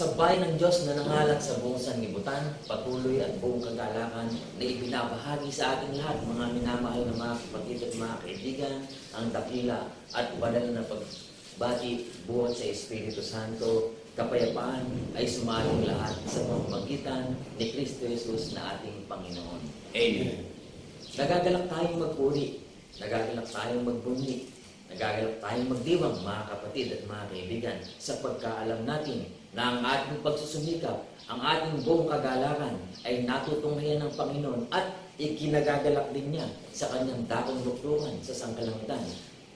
Sa bayan ng Diyos na nangalat sa buong sanlibutan, patuloy at buong kagalakan na ibinabahagi sa ating lahat, mga minamahal na mga kapatid at mga kaibigan, ang dakila at banal na pagbati buhat sa Espiritu Santo, kapayapaan ay sumaling lahat sa pamamagitan ni Kristo Jesus na ating Panginoon. Amen. Nagagalak tayong magpuri, nagagalak tayong magbunyi, nagagalak tayong magdiwang, mga kapatid at mga kaibigan, sa pagkaalam natin na ang ating pagsusumikap, ang ating buong kagalakan ay natutunghayan ng Panginoon at ikinagagalak din niya sa kanyang dakong luklukan sa sangkalangitan.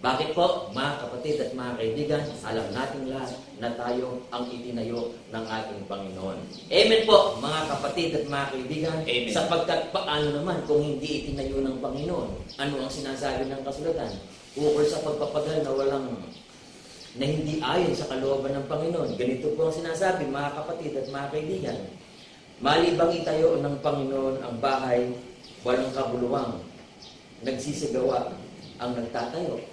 Bakit po, mga kapatid at mga kaibigan, alam natin lahat na tayo ang itinayo ng ating Panginoon. Amen po, mga kapatid at mga kaibigan. Amen. Sapagkat paano naman kung hindi itinayo ng Panginoon? Ano ang sinasabi ng kasulatan? Ukol sa pagpapagal na hindi ayon sa kalooban ng Panginoon. Ganito po ang sinasabi, mga kapatid at mga kaibigan. Malibang itayo ng Panginoon ang bahay, walang kabuluhang nagsisigawa ang nagtatayo.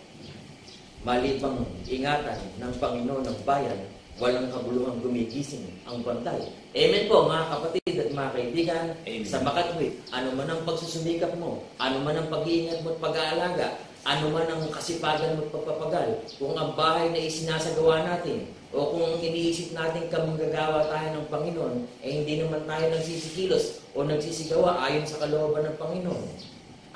Malibang ingatan ng Panginoon ng bayan, walang kabuluhang gumigising ang bantay. Amen po, mga kapatid at mga kaibigan. Amen. Sa makatwid, ano man ang pagsusumikap mo, ano man ang pag-iingat mo at pag-aalaga, ano man ang kasipagan mo at pagpapagal, kung ang bahay na isinasagawa natin, o kung iniisip natin kamanggagawa tayo ng Panginoon, hindi naman tayo nagsisikilos o nagsisigawa ayon sa kalooban ng Panginoon.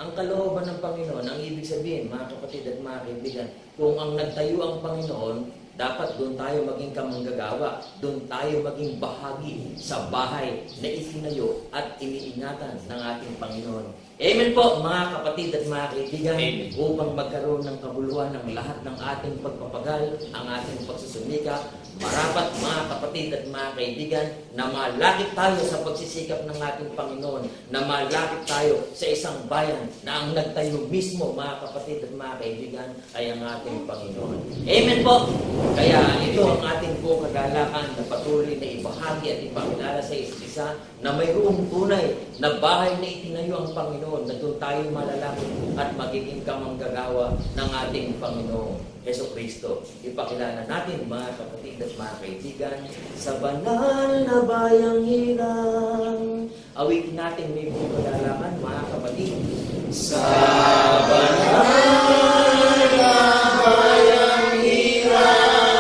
Ang kalooban ng Panginoon, ang ibig sabihin, mga kapatid at mga kaibigan, kung ang nagtayo ang Panginoon, dapat doon tayo maging kamanggagawa, doon tayo maging bahagi sa bahay na itinayo at iniingatan ng ating Panginoon. Amen po, mga kapatid at mga kaibigan. Amen. Upang magkaroon ng kabuluhan ng lahat ng ating pagpapagal, ang ating pagsusumikap, marapat, mga kapatid at mga kaibigan, na malapit tayo sa pagsisikap ng ating Panginoon, na malapit tayo sa isang bayan na ang nagtayo mismo, mga kapatid at mga kaibigan, ay ang ating Panginoon. Amen po! Kaya ito ang ating buong kagalakan na patuloy na ibahagi at ipakilala sa isa na mayroong tunay na bahay na itinayo ang Panginoon, na doon tayo malalapit at magiging kamanggagawa ng ating Panginoong Jesucristo. Ipakilala natin, mga kapatid at mga kaibigan, sa banal na bayang hirang. Awitin natin may buong kagalakan, mga kapatid. Sa banal na bayang hirang,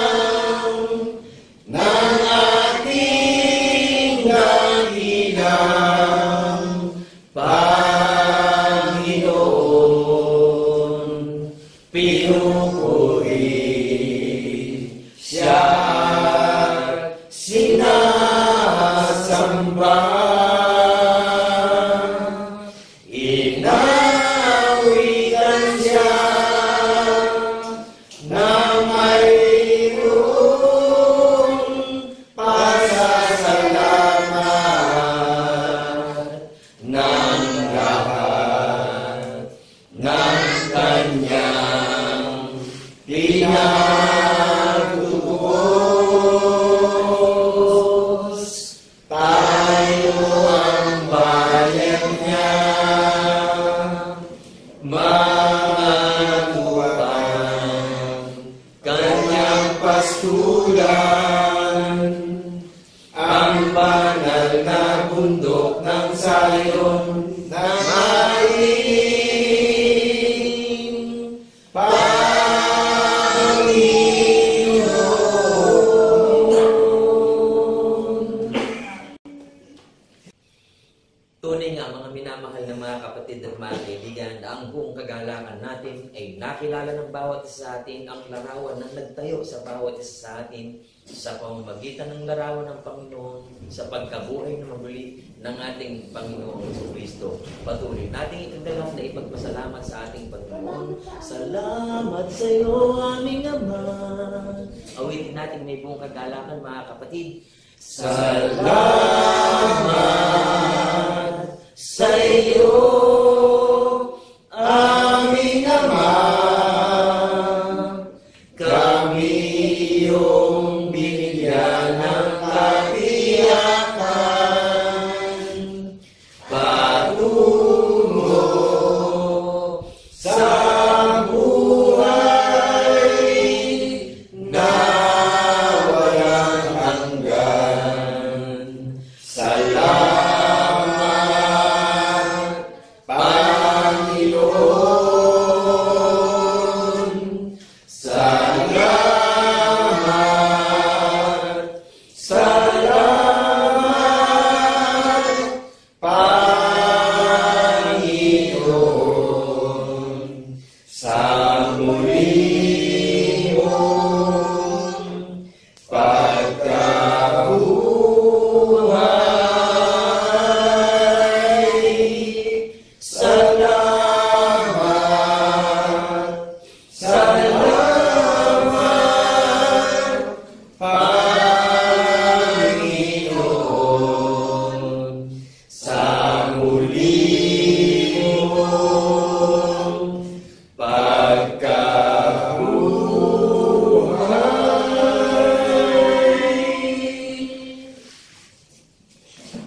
tunay nga, mga minamahal na mga kapatid at mga kaibigan, na ang buong kagalakan natin ay nakilala ng bawat isa sa atin ang larawan ng nagtayo sa bawat isa sa atin sa pamamagitan ng larawan ng Panginoon sa pagkabuhay na mabuli ng ating Panginoong Jesucristo. Patuloy natin itagdalang na ipagpasalamat sa ating Panginoon. Salamat sa iyo, aming Ama. Awitin natin may buong kagalakan, mga kapatid. Salamat sa iyo, aming Ama, kami iyong binigyan ng katiyakan, patungo sa buhay na walang hanggan.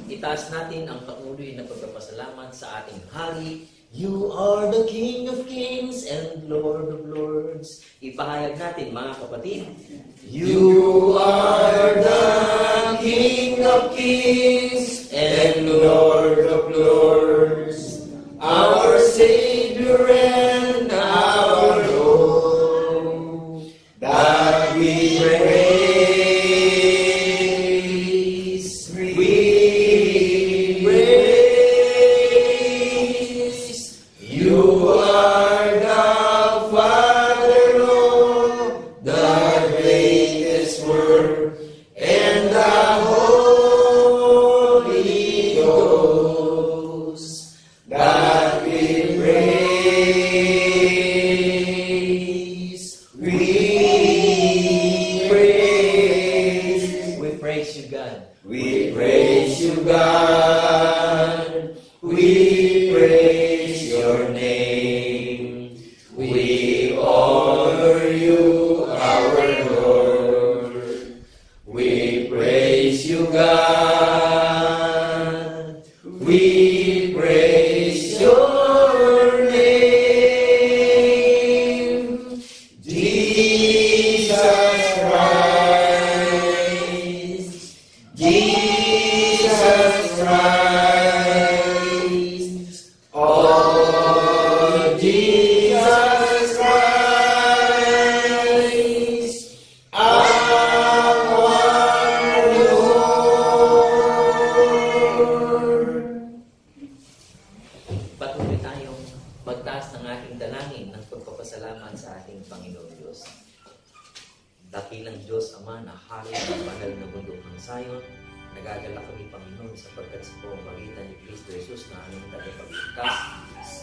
Itaas natin ang patuloy na pagpapasalamat sa ating Hari. You are the King of Kings and Lord of Lords. Ipahayag natin mga kapatid. You are the King of Kings and Lord of Lords. Our Savior and our Lord. That we praise. We praise. You are the Father, Lord, the greatest word, and the Holy Ghost, that we praise. We praise. We praise you, God. We praise you, God. We praise your name. We honor you, our Lord. We praise you, God. We praise your name. Jesus Christ. Jesus Christ. Oh, Jesus Christ. Our Lord. Patuloy tayong magtaas ng ating dalangin ng pagpapasalamat sa ating Panginoon Diyos. Dakilang Diyos Ama na hari ng banal na bundok ng Zion, nagagalak kami, Panginoon, sapagkat sa pamamagitan ni Kristo Jesus na aming tagapagligtas,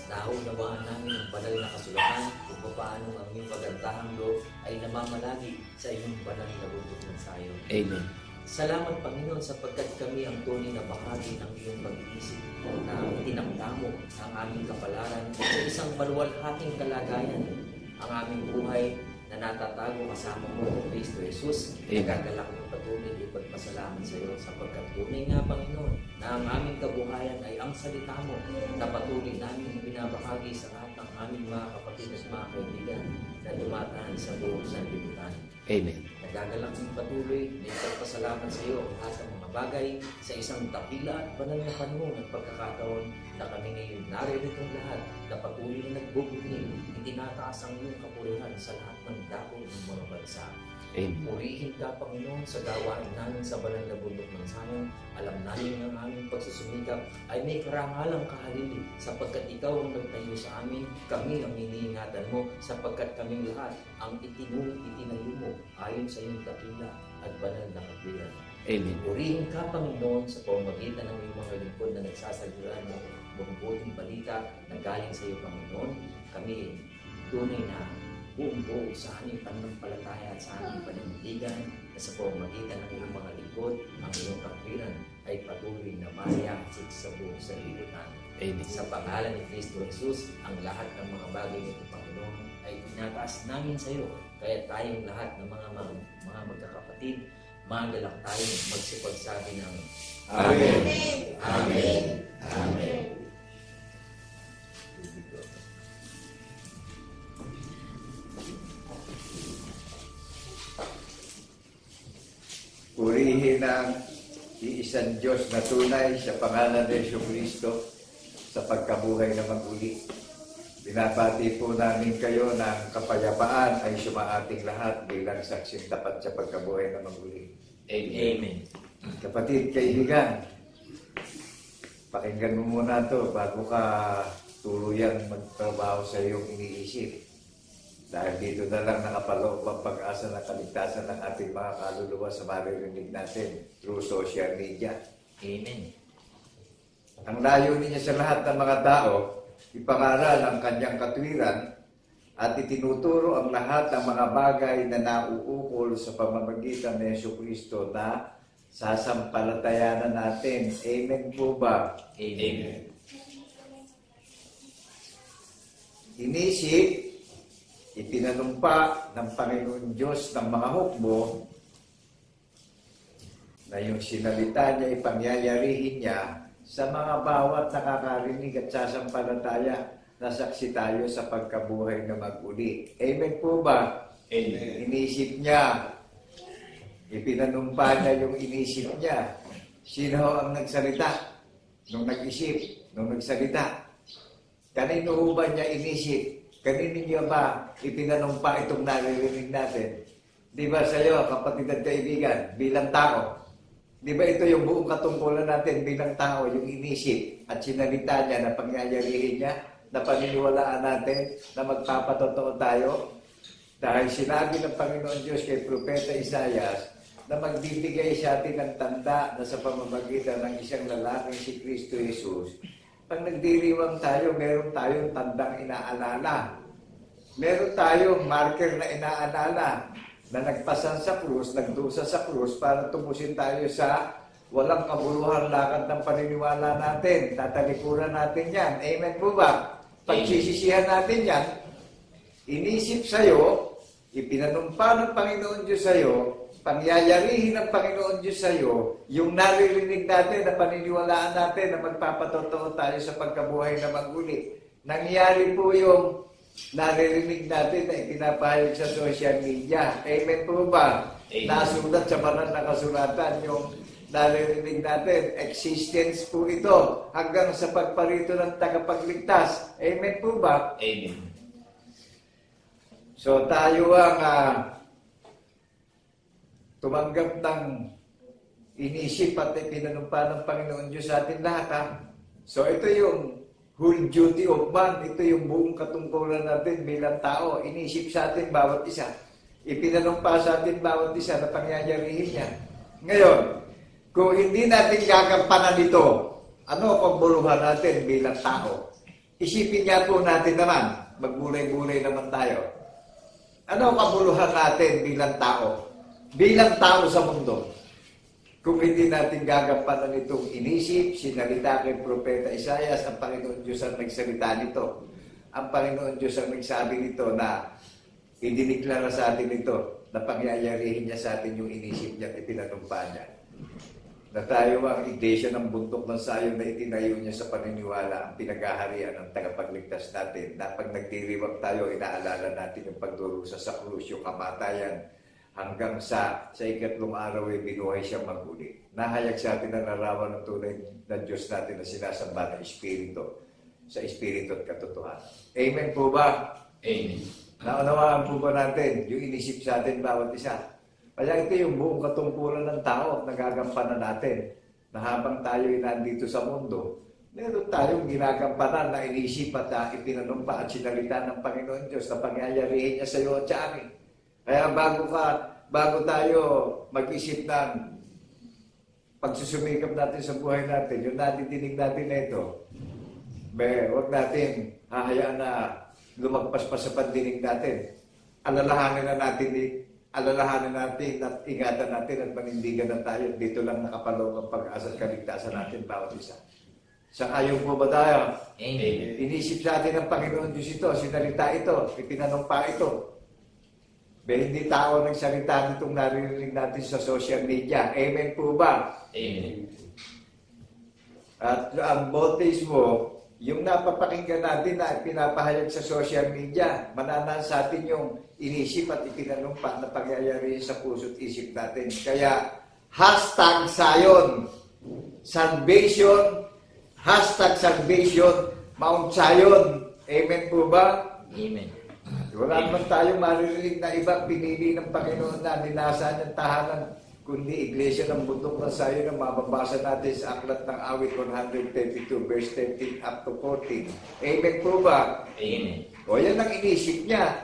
naunawaan namin ang banal na kasulatan kung paano ang iyong pagandahang loob ay namamalagi sa iyong banal na bundok ng Zion. Amen. Salamat, Panginoon, sapagkat kami ang tunay na bahagi ng iyong pag-iisip na tinamtamo ang aming kapalaran sa isang maluwalhating kalagayan. Ang aming buhay na natatago kasama mo ng Kristo Jesus, nagagalak ng patuloy ipagpasalamat sa iyo sapagkat tunay nga, Panginoon, na ang aming kabuhayan ay ang salita mo na patuloy namin binabahagi sa lahat ng aming mga kapatid at mga kaibigan na dumataan sa buong sanlibutan. Amen. Nagagalak ng patuloy na ipagpasalamat sa iyo ang lahat ng mga bagay sa isang dakila at banal na panahon at pagkakataon na kami ngayon naririto lahat na patuloy na nagbubunyi, itinataas ang iyong kapurihan sa lahat ng dako ng mga bansa. Purihin ka, Panginoon, sa gawain namin sa banal na bundok ng Zion. Alam namin ang aming pagsusumikap ay may karangalang kahalili sapagkat ikaw ang nagtayo sa amin, kami ang iniingatan mo sapagkat kaming lahat ang itinayo mo ayon sa iyong dakila at banal na kapurihan. Amen. Purihin ka, Panginoon, sa pamamagitan ng iyong mga lingkod na nagsasaluran mo mabubuting balita na galing sa iyo, Panginoon. Kami tunay na buong-buo sa aming pananampalataya at sa aming panindigan na sa pamamagitan ng iyong mga lingkod, ang iyong kapurihan ay patuloy na mayahatid sa buong sanlibutan. Amen. Sa pangalan ni Kristo Jesus, ang lahat ng mga bagay nito, Panginoon, ay tinataas namin sa iyo. Kaya tayong lahat ng mga magkakapatid, magalak tayong magsipagsabi ng Amen. Amen. Amen. Purihin ang iisang Diyos na tunay sa pangalan ni Jesu Cristo sa pagkabuhay na mag-uli. Binabati po namin kayo ng kapayapaan ay sumaating lahat bilang saksing tapat sa pagkabuhay na maguli. Amen. Kapatid, kaibigan, pakinggan mo muna to bago ka tuluyang magtrabaho sa iyong iniisip. Dahil dito na lang nakapaloob ang pag-asa ng kaligtasan ng ating mga kaluluwa sa maririnig natin through social media. Amen. Ang layunin niya sa lahat ng mga tao, ipangaral ang kanyang katwiran at itinuturo ang lahat ng mga bagay na nauukol sa pamamagitan ng Jesucristo na sasampalatayanan natin. Amen po ba? Amen. Inisip, ipinanumpa ng Panginoon Diyos ng mga hukbo na yung sinalita niya, ipangyayarihin niya sa mga bawat nakakarinig at sasampalataya na saksi tayo sa pagkabuhay na mag-uli. Amen po ba? Amen. Inisip niya, ipinanumpa niya yung inisip niya. Sino ang nagsalita? Nung nag-isip, nung nagsalita. Kanino ho ba niya inisip? Kanino niya ba ipinanumpa itong naririnig natin? Di ba sa iyo, kapatid at kaibigan, bilang tao? Di ba ito yung buong katungkulan natin bilang tao, yung inisip at sinalita niya na pangyayarihin niya, na paniniwalaan natin na magpapatotoo tayo? Dahil sinabi ng Panginoon Diyos kay Propeta Isaias na magbibigay siya atin ng tanda na sa pamamagitan ng isang lalaking si Kristo Jesus. Pag nagdiriwang tayo, meron tayong tandang inaalala. Meron tayong marker na inaalala na nagpasan sa krus, nagdusa sa krus para tumusin tayo sa walang kabuluhan lakad ng paniniwala natin. Tatalikuran natin yan. Amen po ba? Pagsisisihan natin yan, inisip sa'yo, ipinanumpa ng Panginoon Diyos sa'yo, pangyayarihin ng Panginoon Diyos sa'yo, yung naririnig natin na paniniwalaan natin na magpapatotoo tayo sa pagkabuhay na maguli. Nangyari po yung naririnig natin na ipinapahayag sa social media. Amen po ba? Amen. Nasulat sa banal na kasulatan yung naririnig natin. Existence po ito hanggang sa pagparito ng tagapagligtas. Amen po ba? Amen. So tayo ang tumanggap ng inisip at ipinanumpa ng Panginoon Diyos sa atin lahat. So ito yung whole duty of man. Ito yung buong katungkulan natin bilang tao. Inisip sa atin bawat isa. Ipinanumpa sa atin bawat isa na pangyayarihin niya. Ngayon, kung hindi natin gagampanan ito, ano ang pagbuluhan natin bilang tao? Isipin nga po natin naman, magbulay-bulay naman tayo. Ano ang kabuluhan natin bilang tao? Bilang tao sa mundo. Kung hindi natin gagampanan itong inisip, sinalita kay Propeta Isaias, ang Panginoon Diyos ang nagsalita nito. Ang Panginoon Diyos ang nagsabi nito na idiniklara sa atin ito, na pangyayarihin niya sa atin yung inisip niya at ipinanumpa niya. Na tayo ang iglesia ng bundok ng sayon na itinayo niya sa paniniwala ang pinagaharian ng tagapagligtas natin, na pag nagdiriwang tayo, inaalala natin yung pagdurusa sa krus, yung kamatayan, hanggang sa ikatlong araw ay binuhay siyang maguli. Nahayag sa atin ang larawan ng tunay na Diyos natin na sinasamba ng Espiritu, sa Espiritu at katotohanan. Amen po ba? Amen. Naunawaan po ba natin yung inisip sa atin bawat isa? Kaya ito yung buong katungkulan ng tao at nagagampanan natin na habang tayo ay nandito sa mundo, meron tayong ginagampanan na inisip at ipinanumpa at sinalita ng Panginoon Diyos na pangyayarihin niya sa iyo at sa amin. Kaya bago tayo mag-isip ng pagsusumikap natin sa buhay natin, yung natidinig natin na ito, huwag natin hahayaan na lumagpas pa sa pandinig natin. Alalahanin natin at ingatan natin at panindigan na tayo. Dito lang nakapaloob ang pag-asa at kaligtasan natin bawat isa. Sang-ayon po ba tayo? Amen. Inisip sa atin ng Panginoon Diyos ito, sinalita ito, ipinanumpa ito. Hindi tao nagsalita nitong naririnig natin sa social media. Amen po ba? Amen. At ang bautismo, yung napapakinggan natin na pinapahayag sa social media, mananan sa atin yung inisip at ipinanumpa na pangyayari sa puso't isip natin. Kaya, #Sayon, salvation, #salvation, Mount Zion, Amen po ba? Amen. Wala naman tayong maririnig na iba pinili ng Panginoon na dinasa niyang tahanan, kundi Iglesia ng Bundok ng Sayon na mababasa natin sa Aklat ng Awit 132, verse 13 up to 14. Amen po ba? Amen. O yan ang inisip niya.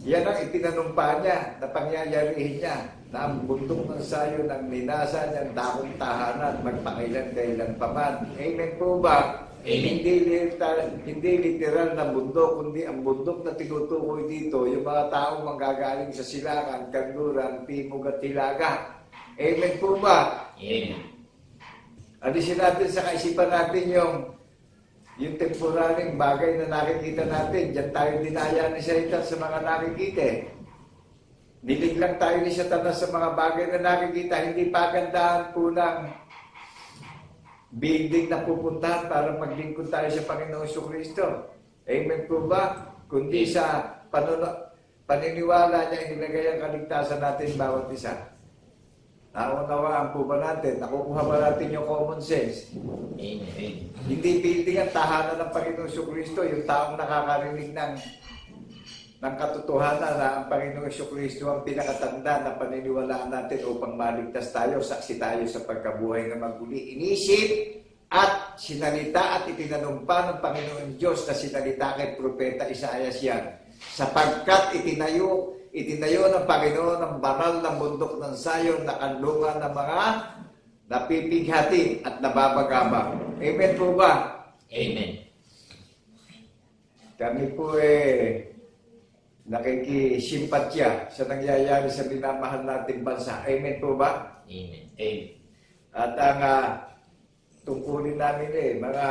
Yan ang itinanumpa niya na pangyayarihin niya na ang Bundok ng Sayon ang ninasa niyang dakong tahanan magpakailan-kailan pa man. Amen po ba? Amen. Hindi literal na bundok, kundi ang bundok na tinutukoy dito, yung mga taong manggagaling sa silangan, kanluran, timog at hilaga. Amen po ba? Amen. Alisin natin sa kaisipan natin yung temporaring bagay na nakikita natin. Diyan tayo dinaya ni Satan sa mga nakikita. Niliglang tayo ni Satanas sa mga bagay na nakikita. Hindi pagandahan po ng building na pupuntahan para maglingkod tayo sa Panginoong Jesucristo. Amen po ba? Kundi sa paniniwala niya inilagay ang kaligtasan natin bawat isa. Naunawaan po ba natin? Nakukuha ba natin yung common sense? Amen. Hindi building ang tahanan ng Panginoong Jesucristo, yung taong nakakarinig ng katotohanan na ang Panginoong Jesucristo ang pinakatanda na paniniwalaan natin upang maligtas tayo, saksi tayo sa pagkabuhay na maguli. Inisip at sinalita at itinanumpa ng Panginoon Diyos na sinalita kay Propeta Isaias yan. Sapagkat itinayo ng Panginoon ang banal ng bundok ng Sayon na kanlungan ng mga napipighati at nababagabang. Amen po ba? Amen. Kami po nakikisimpatya sa nangyayari sa minamahal nating bansa. Amen po ba? Amen. Amen. At ang tungkulin namin mga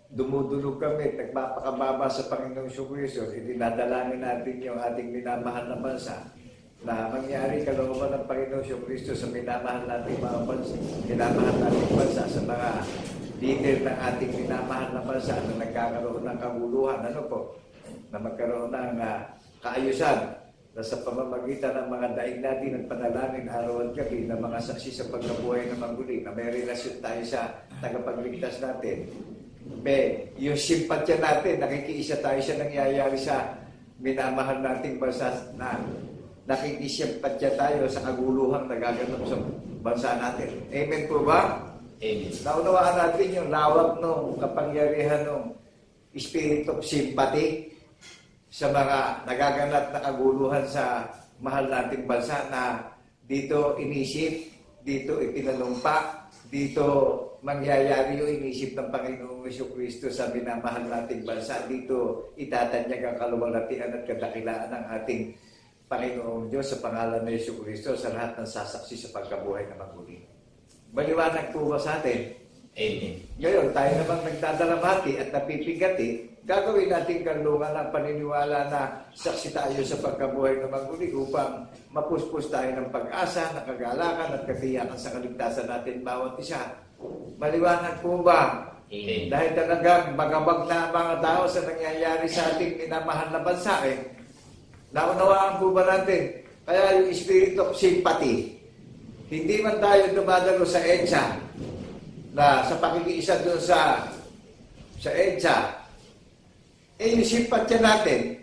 dumudulog kami, nagpapakababa sa Panginoong Jesucristo, idinadalangin natin yung ating minamahal na bansa na mangyari kalooban ng Panginoong Jesucristo sa minamahal nating mga bansa, minamahal nating bansa, sa mga leader ng ating minamahal na bansa na nagkakaroon ng kaguluhan, na magkaroon ng kaayusan na sa pamamagitan ng mga daig natin at panalangin araw at gabi na mga saksi sa pagkabuhay na maguli, na may relasyon tayo sa tagapagligtas natin. Yung simpatya natin, nakikiisa tayo sa nangyayari sa minamahal nating bansa, na nakikisimpatya tayo sa kaguluhang nagaganap sa bansa natin. Amen po ba? Amen. Naunawaan natin yung lawak ng kapangyarihan ng spirit of sympathy sa mga nagaganap na kaguluhan sa mahal nating bansa, na dito inisip, dito ipinanumpa, dito mangyayari yung inisip ng Panginoong Jesucristo sa minamahal nating bansa. Dito itatanyag ang kaluwalhatian at kadakilaan ng ating Panginoong Diyos sa pangalan ng Jesucristo sa lahat ng sasaksi sa pagkabuhay na maguli. Maliwanag po ba sa atin? Amen. Ngayon, tayo namang nagdadalamhati at napipigati, gagawin natin kanlungan ng paniniwala na saksi tayo sa pagkabuhay na maguli upang mapuspos tayo ng pag-asa, ng kagalakan at katiyakan sa kaligtasan natin bawat isa. Maliwanag po ba? Amen. Dahil talagang magabag na mga tao sa nangyayari sa ating minamahal na bansa, naunawaan po ba natin? Kaya yung spirit of sympathy, hindi man tayo dumadalo sa EDSA, na sa pakikiisa doon sa EDSA, yung simpatya natin,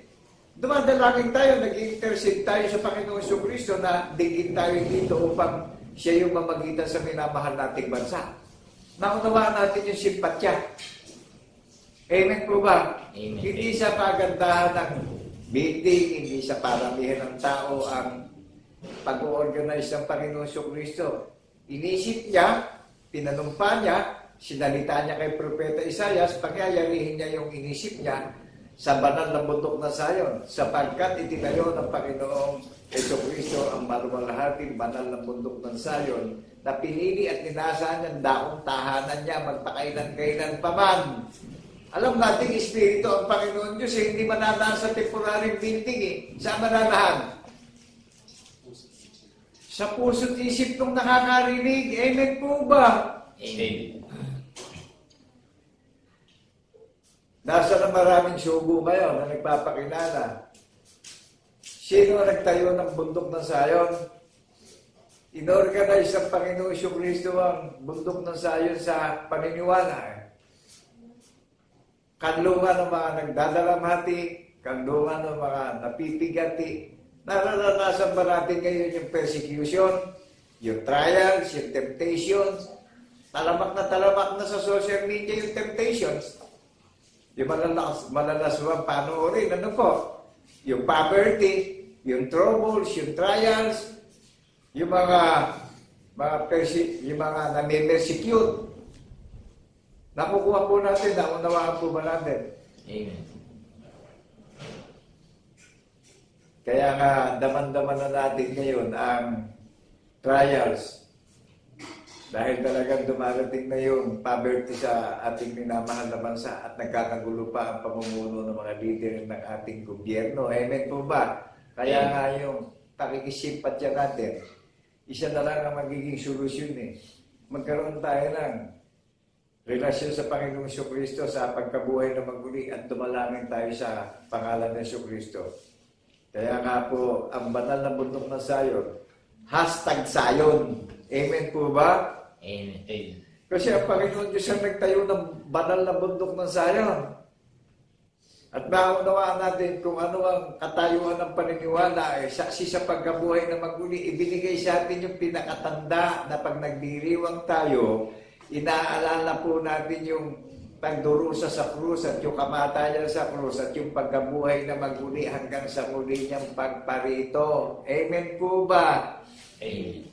dumadalangin tayo, nag-intercede tayo sa Panginoong Jesucristo na digin tayo dito upang siya yung mamagitan sa minamahal nating bansa. Naunawaan natin yung simpatya. Amen po ba? Amen. Hindi sa pagandahan ng meeting, hindi sa paramihan ng tao ang pag-organize ng Panginoong Jesucristo. Inisip niya, pinanumpa niya, sinalita niya kay Propeta Isaias, pangyayarihin niya yung inisip niya sa banal na bundok na Sayon, sapagkat itinayo ng Panginoong Jesucristo ang maluwalhating banal na bundok ng Sayon, na pinili at ninasa niya ang daong tahanan niya magpakailan-kailan pa man. Alam natin, Espiritu ang Panginoon Diyos, hindi mananahan sa temporary building. Saan mananahan? Sa puso't isip ng nakakarinig. Amen po ba? Amen. Nasa na maraming sugo ngayon na nagpapakilala. Sino ang nagtayo ng bundok ng Sayon? Inorganize ng Panginoong Jesucristo ang bundok ng Sayon sa paniniwala. kanlungan ng mga nagdadalamhati, kanlungan ng mga napipigati. Nararanasan ba natin ngayon yung persecution, yung trials, yung temptations? Talamak na sa social media yung temptations. Yung malalaswang panoorin, ano po? Yung poverty, yung troubles, yung trials, yung mga nami-persecute. Nakukuha po natin, naunawaan po ba natin? Amen. Kaya nga, daman-daman na natin ngayon ang trials. Dahil talagang dumarating na yung poverty sa ating minamahal na bansa at nagkakagulo pa ang pamumuno ng mga leader ng ating gobyerno. Amen po ba? Kaya nga yung pakikisimpatya natin, isa na lang ang magiging solusyon eh. Magkaroon tayo ng relasyon sa Panginoong Jesucristo sa pagkabuhay na maguli at dumalangin tayo sa pangalan ng Jesucristo. Kaya nga po, ang banal na bundok ng Sayon, #Sayon. Amen po ba? Amen. Kasi ang Panginoon Diyos ang nagtayo ng banal na bundok ng Sayon. At maunawaan natin kung ano ang katayuan ng paniniwala, saksi sa pagkabuhay na maguli, ibinigay sa atin yung pinakatanda na pag nagdiriwang tayo, inaalala po natin yung pagdurusa sa krus at yung kamatayan sa krus at yung pagkabuhay na maguli hanggang sa muli niyang pagparito. Amen po ba? Amen.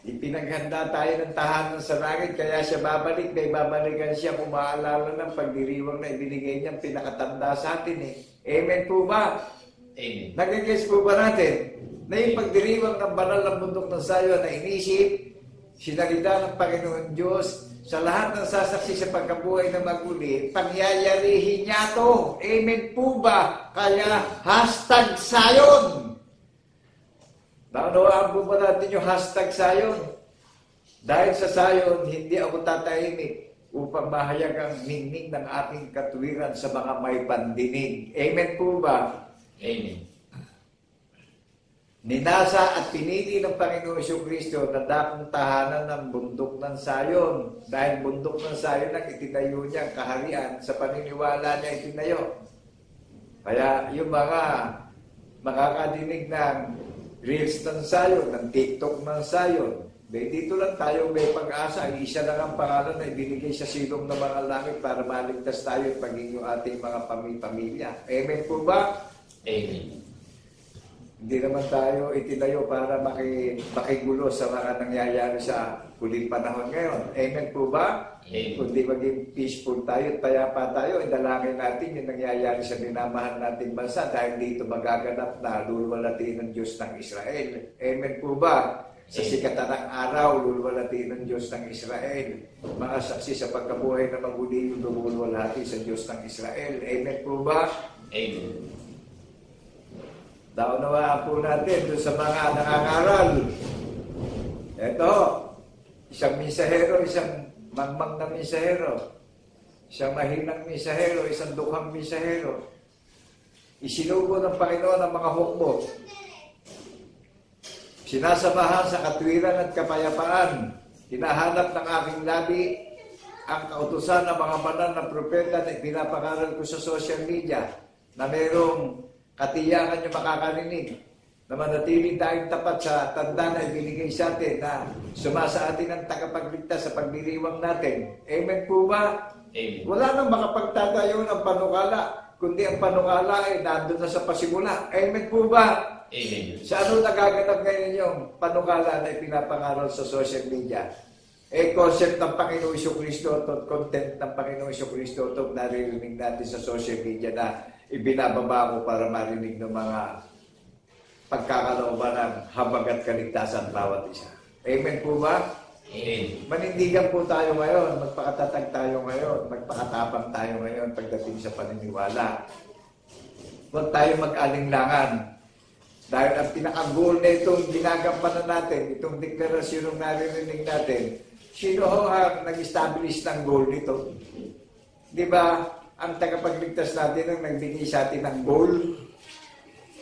Ipinaghanda tayo ng tahanan sa langit, kaya siya babalik, may babalikan siya kung maalala ng pagdiriwang na ibinigay niyang pinakatanda sa atin eh. Amen po ba? Amen. Nagigets po ba natin na yung pagdiriwang ng banal ng bundok ng Sayon na inisip, sinalita ng Panginoon Diyos sa lahat ng sasaksi sa pagkabuhay na maguli, pangyayarihin niya to. Amen po ba? Kaya #Sayon. Naunawaan po ba natin yung #Sayon? Dahil sa Sayon, hindi ako tatahimik upang mahayag ang ningning ng aking katuwiran sa mga may pandinig. Amen po ba? Amen. Ninasa at pinili ng Panginoong Jesucristo na dakong tahanan ng bundok ng Sayon. Dahil bundok ng Sayon ang itinayo niya ang kaharian, sa paniniwala niya itinayo. Kaya yung mga makakadinig ng Reels ng Sayon, ng TikTok ng Sayon, dito lang tayo may pag-asa. Isa lang ang pangalan na ibinigay sa silong ng mga langit para maligtas tayo at paging yung ating mga pamilya. Amen po ba? Amen. Hindi naman tayo itinayo para makigulo sa mga nangyayari sa huling panahon ngayon. Amen po ba? Amen. Kundi maging peaceful tayo at payapa tayo, idalangin natin yung nangyayari sa minamahal nating bansa dahil dito magaganap na lulwalhatiin ng Diyos ng Israel. Amen po ba? Sa sikatan ng araw, lulwalhatiin ng Diyos ng Israel. Mga saksi sa pagkabuhay na maguli yung lulwalhati sa Diyos ng Israel. Amen po ba? Amen. Naunawaan po natin doon sa mga nangangaral. Ito, isang misahero, isang mangmang na misahero, isang mahinang misahero, isang dukhang misahero. Isinugo ng Panginoon ang mga hukbo. Sinasamahan sa katwiran at kapayapaan. Hinahanap ng aking labi ang kautusan ng mga banal na propeta na ipinapangaral ko sa social media na mayroong katiyakan yung makakarinig na manatili tayong tapat sa tanda na ibinigay sa atin na sumasa atin ang tagapagligtas sa pagdiriwang natin. Amen po ba? Amen. Wala nang makapagtatayo ng panukala, kundi ang panukala ay nandun na sa pasimula. Amen po ba? Amen. Sa ano nagaganap ngayon yung panukala na ipinapangaral sa social media? Concept ng Panginoong Jesucristo at content ng Panginoong Jesucristo itong naririnig natin sa social media na ibinababa ko para marinig ng mga pagkakalooban ng habag at kaligtasan bawat isa. Amen po ba? Amen. Manindigan po tayo ngayon, magpakatatag tayo ngayon, magpakatapang tayo ngayon pagdating sa paniniwala. Huwag tayo mag-alinlangan. Dahil ang pinaka-goal na itong ginagampanan natin, itong deklarasyon ng naririnig natin, sino ho ang nag-establish ng goal nito? Di ba, ang tagapagligtas natin ang nagbigay sa atin ng goal,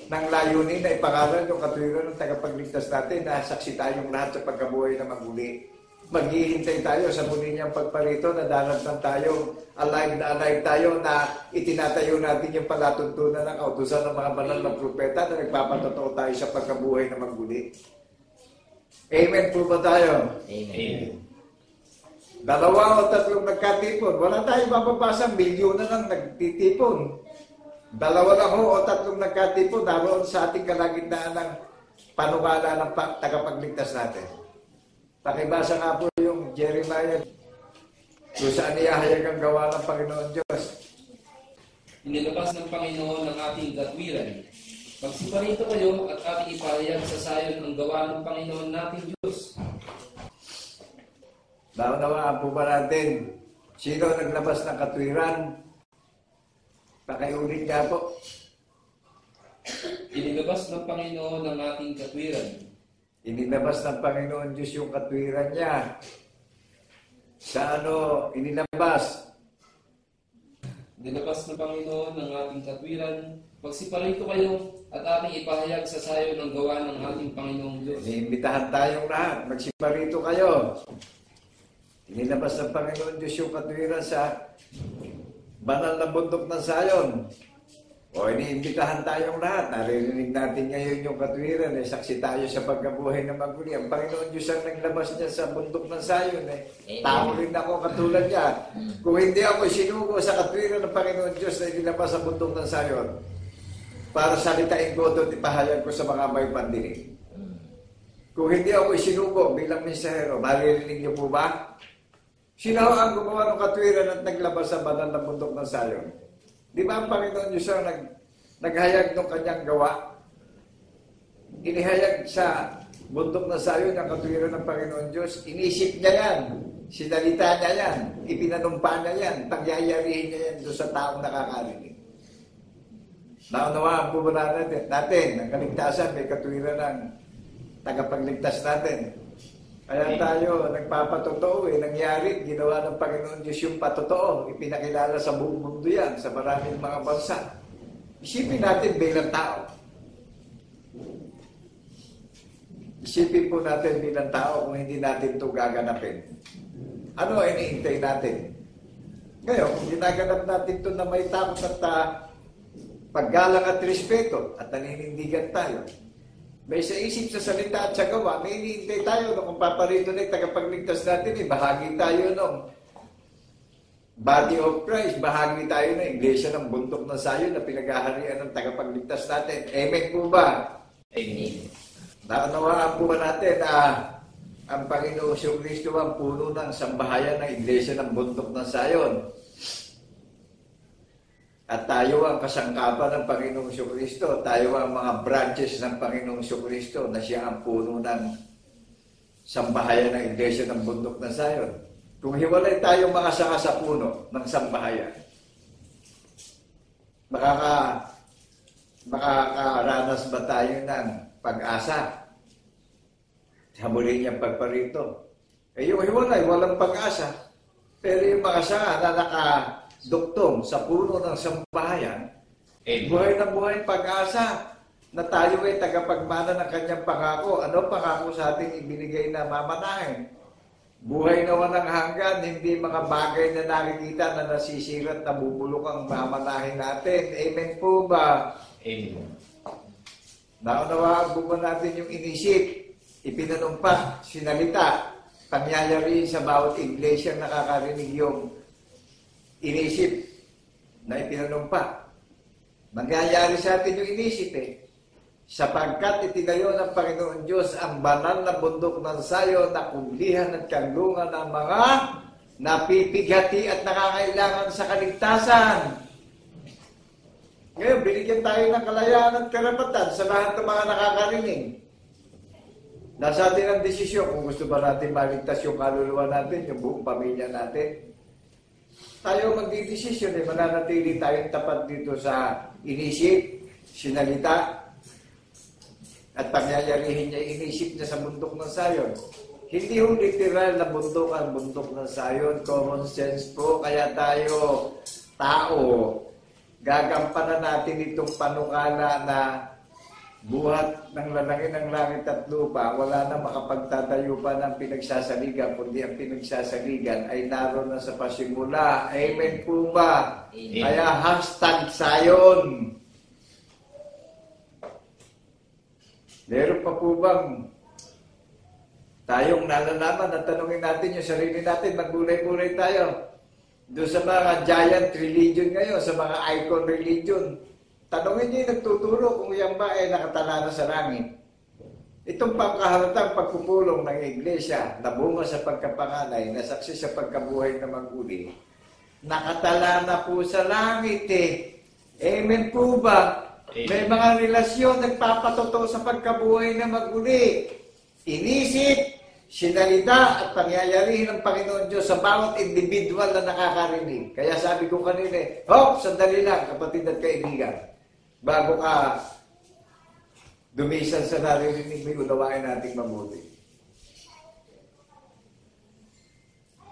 ng layunin na ipangaral yung katwiran ng tagapagligtas natin na saksi tayong lahat sa pagkabuhay na maguli. maghihintay tayo sa muli niyang pagparito na daragtan tayo, alive tayo na itinatayo natin yung palatuntunan ng kautusan ng mga banal na propeta na nagpapatotoo tayo sa pagkabuhay na maguli. Amen po ba tayo? Amen. 2 o 3 nagkatipon. Wala tayong mapapasa, milyon na lang nagtitipon. 2 lang o 3 nagkatipon, naroon sa ating kalagitnaan ng panukala ng tagapagligtas natin. Pakibasa nga po yung Jeremiah kung saan iyahayag ang gawa ng Panginoon Diyos. Inilabas ng Panginoon ang ating gatwiran. Magsiparito kayo at ating ipahayag sa sayon ang gawa ng Panginoon nating Diyos. Naunawaan po ba natin sino naglabas ng katwiran? Pakiulit nga po. Inilabas ng Panginoon ang ating katwiran. Inilabas ng Panginoon Diyos yung katwiran niya. Sa ano inilabas? Inilabas ng Panginoon ang ating katwiran. Magsiparito kayo at ating ipahayag sa sayon ang gawa ng ating Panginoong Diyos. Iniimbitahan tayong lahat. Magsiparito kayo. Inilabas ng Panginoon Diyos yung katwiran sa banal na bundok ng Sayon. O iniimbitahan tayong lahat. Naririnig natin ngayon yung katwiran. Saksi tayo sa pagkabuhay na maguli. Ang Panginoon Diyos ang naglabas niya sa bundok ng Sayon. Tao rin ako katulad niya. Kung hindi ako sinugo sa katwiran ng Panginoon Diyos na inilabas sa bundok ng Sayon, para salitain ko ito at ipahayag ko sa mga may pandinig. Kung hindi ako isinugo bilang mensahero, maririnig niyo po ba? Sino ang gumawa ng katwiran at naglabas sa banal na bundok ng Sayon? Di ba ang Panginoon Diyos ang naghayag ng kanyang gawa? Inihayag sa bundok ng Sayon ang katwiran ng Panginoon Diyos. Inisip niya yan. Sinalita niya yan. Ipinanumpa niya yan. Pangyayarihin niya yan doon sa taong nakakarinig. Naunawaan po ba natin ang kaligtasan, may katwiran ng tagapagligtas natin. Kaya tayo nagpapatotoo, nangyari, ginawa ng Panginoon Diyos yung patotoo, ipinakilala sa buong mundo yan, sa maraming mga bansa. Isipin natin bilang tao. Isipin po natin bilang tao kung hindi natin ito gaganapin. Ano ang iniintay natin? Ngayon, kung ginaganap natin ito na may takot at paggalang at respeto at naninindigan tayo, may sa isip, sa salita at sa gawa, may iniintay tayo kung paparito na yung tagapagligtas natin, bahagi tayo ng body of Christ, bahagi tayo ng iglesia ng bundok ng Sayon na pinag-aharian ng tagapagligtas natin. Amen po ba? Amen. Naunawaan po ba natin na ang Panginoong Kristo ang puno ng sambahayan ng iglesia ng bundok ng Sayon? At tayo ang kasangkapan ng Panginoong Kristo. Tayo ang mga branches ng Panginoong Kristo na siya ang puno ng sambahayan ng iglesia ng bundok ng Sayon. Kung hiwalay tayo makasaka sa puno ng sambahayan, makakaranas ba tayo ng pag-asa sa muli niyang pagparito? Yung hiwalay, walang pag-asa. Pero yung makasaka na nakaduktong sa puno ng sambahayan, buhay na buhay pag-asa na tayo ay tagapagmana ng kanyang pangako. Ano pangako sa ating ibinigay na mamanahin? Buhay na walang hanggan, hindi mga bagay na nakikita na nasisirat, nabubulok ang mamanahin natin. Amen po ba? Amen. Naunawaan po ba natin yung inisip, ipinanumpa, sinalita, pangyayari sa bawat iglesia nakakarinig yung inisip na ipinanumpa. Mangyayari sa atin yung inisip sapagkat itinayo ng Panginoon Diyos ang banal na bundok ng Sayon na kublihan at kanlungan ng mga napipighati at nakakailangan sa kaligtasan. Ngayon, binigyan tayo ng kalayaan at karapatan sa lahat ng mga nakakarinig. Nasa atin ang desisyon kung gusto ba natin maligtas yung kaluluwa natin, yung buong pamilya natin. Tayo magdidesisyon, mananatili tayong tapat dito sa inisip, sinalita, at pangyayarihin niya, inisip niya sa bundok ng Sayon. Hindi ho literal na bundok ang bundok ng Sayon. Common sense po. Kaya tayo, tao, gagampanan natin itong panukala na buhat ng lalaki ng langit at lupa, wala na makapagtatayo pa ng pinagsasaligan, kundi ang pinagsasaligan ay naroon na sa pasimula. Amen po ba? Amen. Kaya hashtag Sayon. Meron pa po bang tayong nalalaman at tanungin natin yung sarili natin, magbulay-bulay tayo doon sa mga giant religion ngayon, sa mga icon religion. Tanungin niyo yung nagtuturo kung yan ba ay nakatala na sa langit. Itong pangkahalatang pagpupulong ng iglesia na bunga sa pagkapanganay, na saksi sa pagkabuhay na maguli, nakatala na po sa langit eh. Amen po ba? Amen. May mga relasyon nagpapatotoo sa pagkabuhay na maguli. Inisip, sinalita at pangyayarihin ng Panginoon Diyos sa bawat individual na nakakarinig. Kaya sabi ko kanina, sandali lang, kapatid at kaibigan. Bago ka dumisan sa naririnig, may unawain nating mabuti.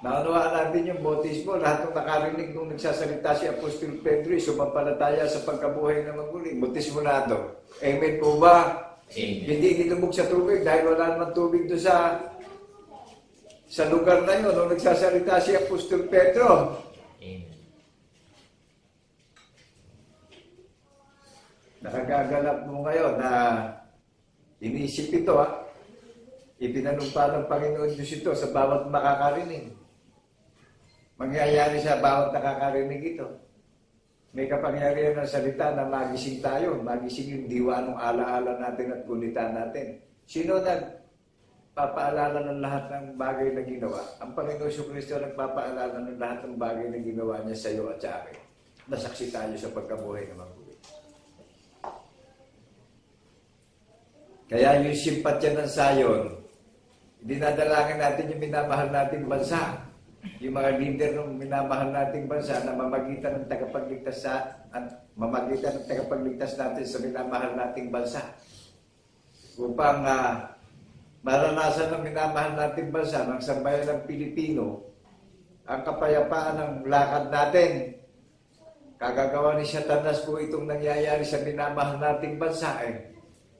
Naunawaan natin yung bautismo, lahat ng nakarinig nung nagsasalita si Apostol Pedro, sumampalataya sa pagkabuhay na maguli, bautismonado. Amen po ba? Amen. Hindi nilumog sa tubig dahil wala naman tubig doon sa lugar na yun nung nagsasalita si Apostol Pedro. Amen. Nakagagalap mo ngayon na inisip ito, ipinanumpa ng Panginoon Diyos ito sa bawat makakarinig. Mangyayari sa bawat nakakarinig ito. May kapangyarihan ng salita na magising tayo, magising yung diwa ng alaala natin at gulitan natin. Sino nagpapaalala ng lahat ng bagay na ginawa? Ang Panginoon Kristo nagpapaalala ng lahat ng bagay na ginawa niya sa iyo at sa akin. Nasaksi tayo sa pagkabuhay ng maguli. Kaya yung simpatya ng Sayon, dinadalangin natin yung minamahal nating bansa. Yung mga leader ng minamahal nating bansa na mamagitan ng tagapagligtas natin sa minamahal nating bansa. Upang maranasan ng minamahal nating bansa ng sambayan ng Pilipino ang kapayapaan ng lakad natin. Kagagawa ni Satanas po itong nangyayari sa minamahal nating bansa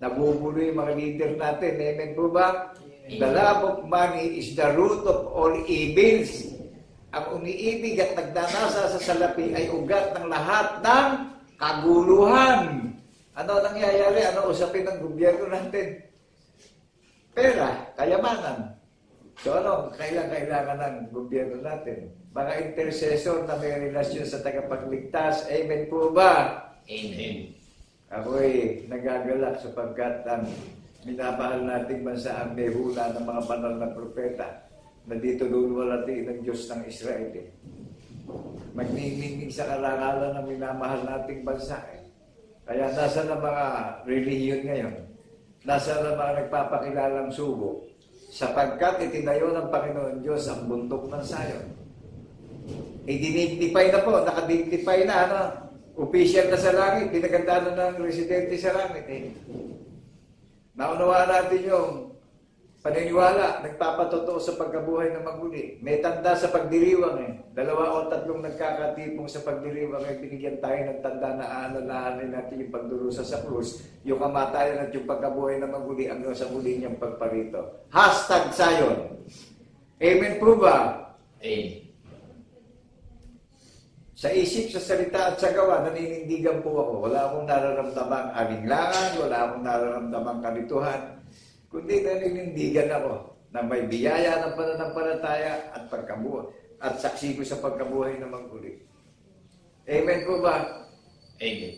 nabubulo yung mga leader natin. Amen po ba? The love of money is the root of all evils. Ang umiibig at nagdanasa sa salapi ay ugat ng lahat ng kaguluhan. Ano nangyayari? Ano usapin ng gobyerno natin? Pera, kayamanan. So kailangan ng gobyerno natin? Mga intercessor na may relasyon sa tagapagligtas. Amen po ba? Amen. Ako'y nagagalak sapagkat ang minamahal nating bansa ang may hula ng mga banal na propeta na dito luluwalhati ng Diyos ng Israel. Magniningning sa karangalan ng minamahal nating bansa. Kaya nasa na mga relihiyon ngayon? Nasa na mga nagpapakilalang sugo? Sapagkat itinayo ng Panginoon Diyos ang bundok ng Sayon. Dinignify na po, nakadignify na, official na sa langit, pinaganda na ng residente sa langit. Naunawaan natin yung paniniwala, nagpapatotoo sa pagkabuhay na maguli. May tanda sa pagdiriwang 2 o 3 nagkakatipong sa pagdiriwang binigyan tayo ng tanda na aanalahanin natin yung pagdurusa sa krus, yung kamatayan at yung pagkabuhay na maguli ang sa muli niyang pagparito. Hashtag Sayon. Amen po ba? Amen. Sa isip, sa salita at sa gawa, naninindigan po ako. Wala akong nararamdamang alinlangan, wala akong nararamdamang kalituhan, kundi naninindigan ako na may biyaya ng pananampalataya at pagkabuhay at saksi ko sa pagkabuhay na maguli. Amen po ba? Amen.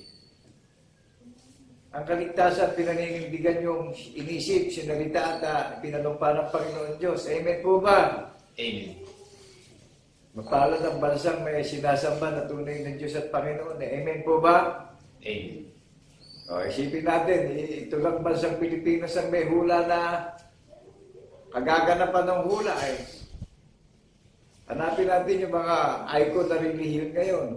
Ang kaligtasan, pinaninindigan yung inisip, sinalita at pinanumpa ng Panginoon Diyos. Amen po ba? Amen. Mapalad ang bansang may sinasamba na tunay ng Diyos at Panginoon. Amen po ba? Amen. Isipin natin, ito lang bansang Pilipinas ang may hula na kagaganapan ng hula Hanapin natin yung mga icon na relihiyon ngayon.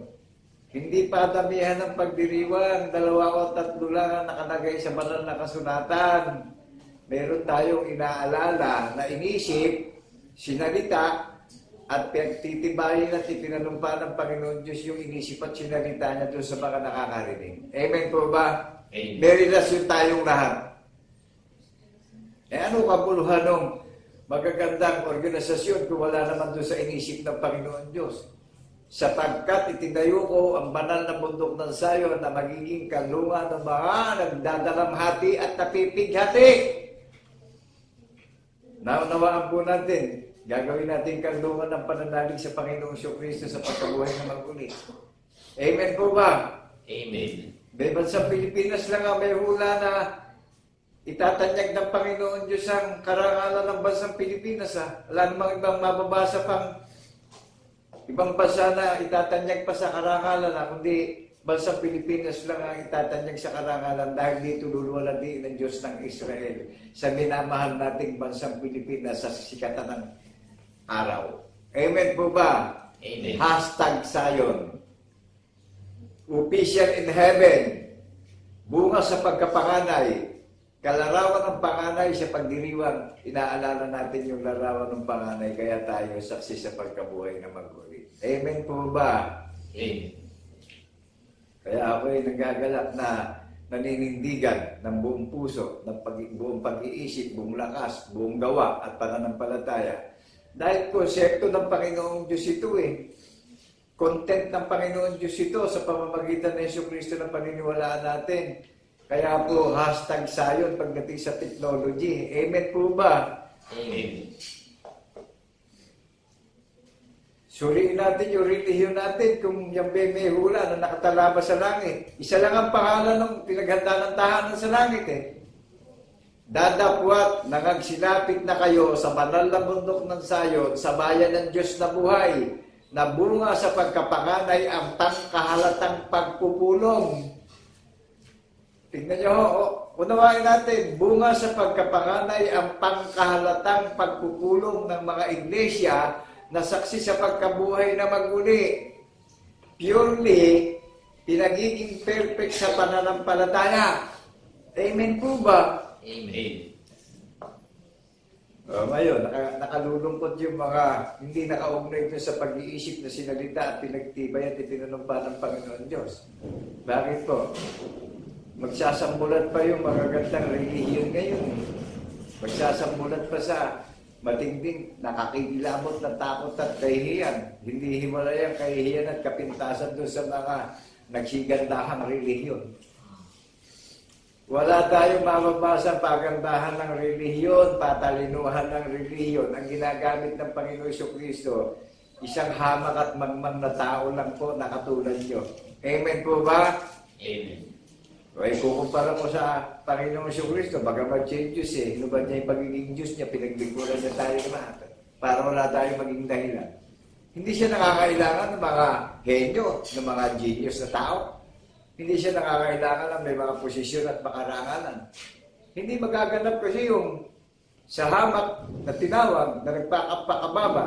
Hindi pa damihan ng pagdiriwang, 2 o 3 lang ang nakalagay sa banal na kasulatan. Meron tayong inaalala na inisip, sinalita, at pagtitibayin at ipinanumpa ng Panginoon Diyos yung inisip at sinalita niya doon sa mga nakakarinig. Amen po ba? Amen. May relasyon tayong lahat. Ano kabuluhan ng magagandang organisasyon kung wala naman doon sa inisip ng Panginoon Diyos? Sapagkat itinayo ko ang banal na bundok ng Sayon na magiging kanlungan ng mga nagdadalamhati at napipighati. Naunawaan po natin, gagawin natin kanlungan ng pananalig sa Panginoong Kristo sa pagkabuhay na maguli. Amen po ba? Amen. May bansang Pilipinas lang ang may hula na itatanyag ng Panginoon Diyos ang karangalan ng bansang Pilipinas. Wala namang ibang mababasa pang ibang bansa na itatanyag pa sa karangalan kundi bansang Pilipinas lang ang itatanyag sa karangalan dahil dito luluwalhati ng Diyos ng Israel sa minamahal nating bansang Pilipinas sa sikatan ng araw. Amen po ba? Amen. #Sayon. Official in heaven. Bunga sa pagkapanganay. Kalarawan ng panganay sa pagdiriwang. Inaalala natin yung larawan ng panganay kaya tayo saksi sa pagkabuhay na maguli. Amen po ba? Amen. Kaya ako ay nagagalak na naninindigan ng buong puso, ng buong pag-iisip, buong lakas, buong gawa at pananampalataya. Dahil konsepto ng Panginoong Diyos ito content ng Panginoon Diyos ito sa pamamagitan ng Jesucristo na paniniwalaan natin. Kaya po, #Sayon pagdating sa technology. Amen po ba? Amen. Suriin natin yung relihiyon natin kung yung may hula na nakatalaba sa langit. Isa lang ang pangalan ng pinaghanda ng tahanan sa langit Dadapwat, nangagsilapit na kayo sa banal na bundok ng Sayon, sa bayan ng Diyos na buhay, na bunga sa pagkapanganay ang tangkahalatang pagpupulong. Tingnan nyo, unawain natin, bunga sa pagkapanganay ang pangkahalatang pagpupulong ng mga iglesia na saksi sa pagkabuhay na maguli. Purely, pinagiging perfect sa pananampalataya. Amen po ba? Amen. Ngayon, nakalulungkot yung mga hindi nakaugnay ito sa pag-iisip na sinalita at pinagtibay at ipinanumpa ng Panginoon Diyos. Bakit po? Magsasambulat pa yung magagandang relihiyon ngayon. Magsasambulat pa sa matinding nakakikilabot na takot at kahihiyan. Hindi hiwalay ang kahihiyan at kapintasan doon sa mga nagsigandahang relihiyon. Wala tayong mababasa pagandahan ng relihiyon, patalinuhan ng relihiyon. Ang ginagamit ng Panginoon Jesucristo, isang hamak at mangmang na tao lang po na katulad nyo. Amen po ba? Amen. Okay, kukumpara ko sa Panginoon Jesucristo, bagamat siya yung Diyos hinubad niya yung pagiging Diyos niya, pinaglingkuran niya tayo lahat para wala tayong maging dahilan. Hindi siya nakakailangan ng mga henyo, ng mga genius na tao. Hindi siya nakakailangan ng may mga posisyon at makarangalan. Hindi magaganap kasi yung sa hamak na tinawag na nagpakababa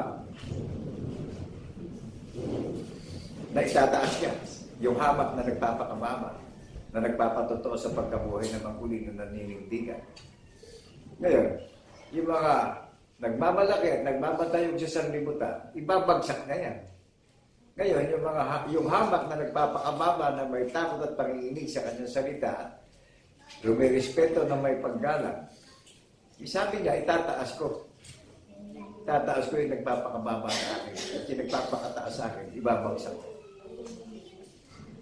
na itataas niya. Yung hamak na nagpapakababa na nagpapatotoo sa pagkabuhay ng maguli na naninindigan. Ngayon, yung mga nagmamalaki at nagmamatayog sa sanlibutan, ibabagsak na yan. Ngayon, yung hamak na nagpapakababa na may takot at panginginig sa kanyang salita at rumirespeto na may paggalang, sabi niya, itataas ko. Tataas ko yung nagpapakababa sa akin. At yung nagpapakataas sa akin, ibabagsak ko.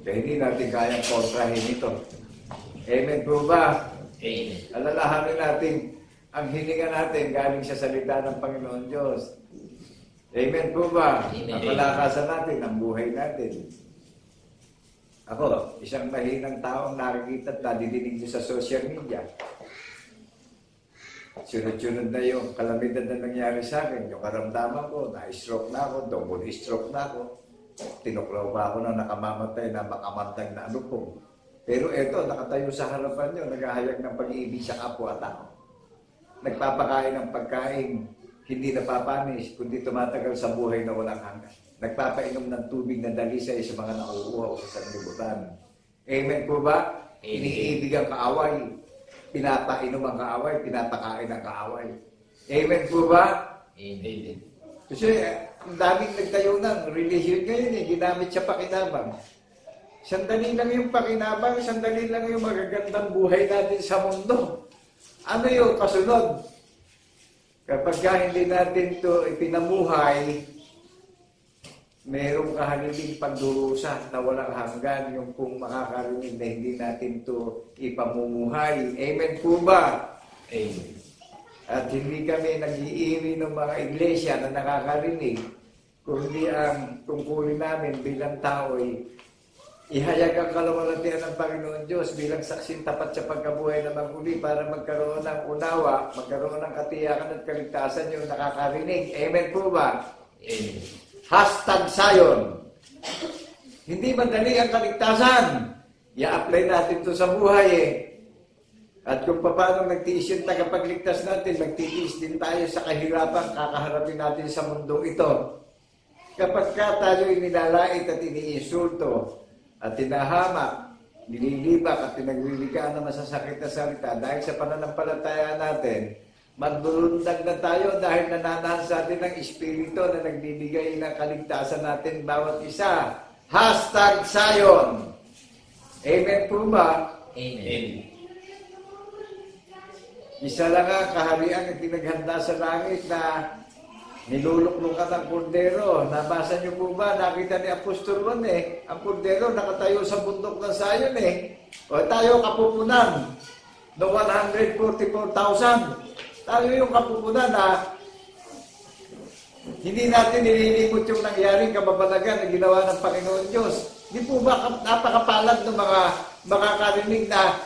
Kaya hindi natin kayang kontrahin ito. Amen po ba? Amen. Alalahanin natin ang hininga natin galing sa salita ng Panginoon Diyos. Amen po ba? Amen. Ang palakasan natin, ang buhay natin. Ako, isang mahinang taong nakikita at nadidinig niyo sa social media. Sunod-sunod na yung kalamidad na nangyari sa akin. Yung karamdaman ko, na-stroke na ako, double stroke na ako. Tinuklaw pa ako na nakamamatay na makamantag na ano po. Pero eto, nakatayo sa harapan nyo, naghahayag ng pag-iibig sa kapwa-tao. Nagpapakain ng pagkain, hindi napapanis, kundi tumatagal sa buhay na walang hanggan. Nagpapainom ng tubig na dalisay sa mga nauuhaw sa sanlibutan. Amen po ba? Iniibig ang kaaway. Pinapainom ang kaaway, pinapakain ang kaaway. Amen po ba? Amen. Kasi ang daming nagtayo ng religion ngayon ginamit sa pakinabang. Sandali lang yung pakinabang, sandali lang yung magagandang buhay natin sa mundo. Ano yung kasunod? Kapag hindi natin ito ipinamuhay, mayroong kahaliling pagdurusa na walang hanggan yung kung makakarinig na hindi natin ito ipamumuhay. Amen po ba? Amen. At hindi kami nag-iiri ng mga iglesia na nakakarinig, kundi ang tungkulin namin bilang tao ay ihayag ang kaluwalhatian ng Panginoon Diyos bilang saksing tapat sa pagkabuhay na maguli para magkaroon ng unawa, magkaroon ng katiyakan at kaligtasan yung nakakarinig. Amen po ba? Amen. #Zion. Hindi madali ang kaligtasan. I-apply natin ito sa buhay eh. At kung paano nagtiis yung tagapagligtas natin, magtitiis din tayo sa kahirapan kakaharapin natin sa mundong ito. Kapag tayo'y nilalait at iniinsulto at tinahamak, nililibak at pinaglilikaan ng masasakit na salita dahil sa pananampalataya natin, magdurundag na tayo dahil nananahan sa atin ang Espiritu na nagbibigay ng kaligtasan natin bawat isa. #Zion. Amen po ba? Amen. Amen. Isa lang ang kaharian na pinaghanda sa langit na niluluklukan ng kordero. Nabasa niyo po ba? Nakita ni Apostol Juan eh. Ang kordero nakatayo sa bundok ng Zion eh. O tayo kapupunan no 144,000. Tayo yung kapupunan na hindi natin nililimot yung nangyaring kababalagan na ginawa ng Panginoon Diyos. Di po ba napakapalad ng mga makakarinig na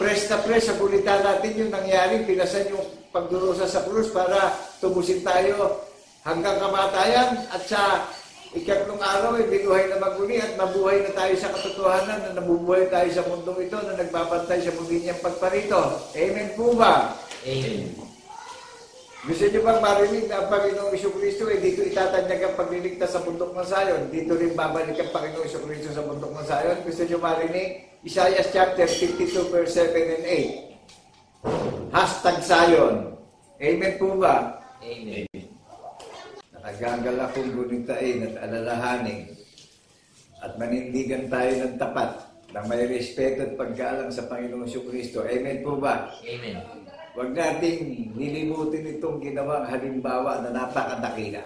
press na press sa bulitan natin yung nangyaring pinasan yung pagdurusa sa krus para tubusin tayo hanggang kamatayan at sa ikatlong araw ay binuhay na maguli at nabuhay na tayo sa katotohanan na nabubuhay tayo sa mundong ito na nagbabantay sa muli niyang pagparito. Amen po ba? Amen. Gusto niyo bang marinig na ang Panginoong Jesucristo ay dito itatanyag ang pagliligtas sa bundok ng Zion? Dito rin babalik ang Panginoong Jesucristo sa bundok ng Zion? Gusto niyo marinig? Isaiah chapter 52 verse 7 and 8. #Zion. Amen po ba? Amen. Nakagangal akong gunitain at alalahanin at manindigan tayo ng tapat na may respeto at paggalang sa Panginoong Jesucristo. Amen po ba? Amen. Huwag nating nilimutin itong ginawang halimbawa na napakadakila.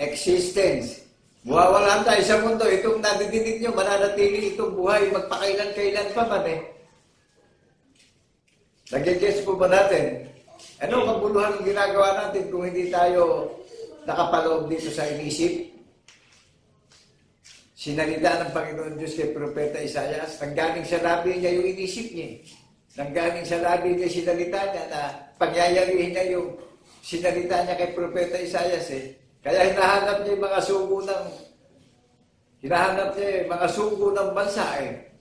Existence. Mawawala tayo sa mundo. Itong nadidinig nyo, mananatili itong buhay. Magpakailan-kailan pa man eh. Nag-guess po ba natin? Ano kabuluhan ang ginagawa natin kung hindi tayo nakapaloob dito sa inisip? Sinalita ng Panginoon Diyos kay Propeta Isaias, nanggaling sa labi niya yung inisip niya. Nanggaling sa labi niya sinalita niya na pangyayarihin niya yung sinalita niya kay Propeta Isaias eh. Kaya hinahanap niya yung mga sugo ng bansa eh.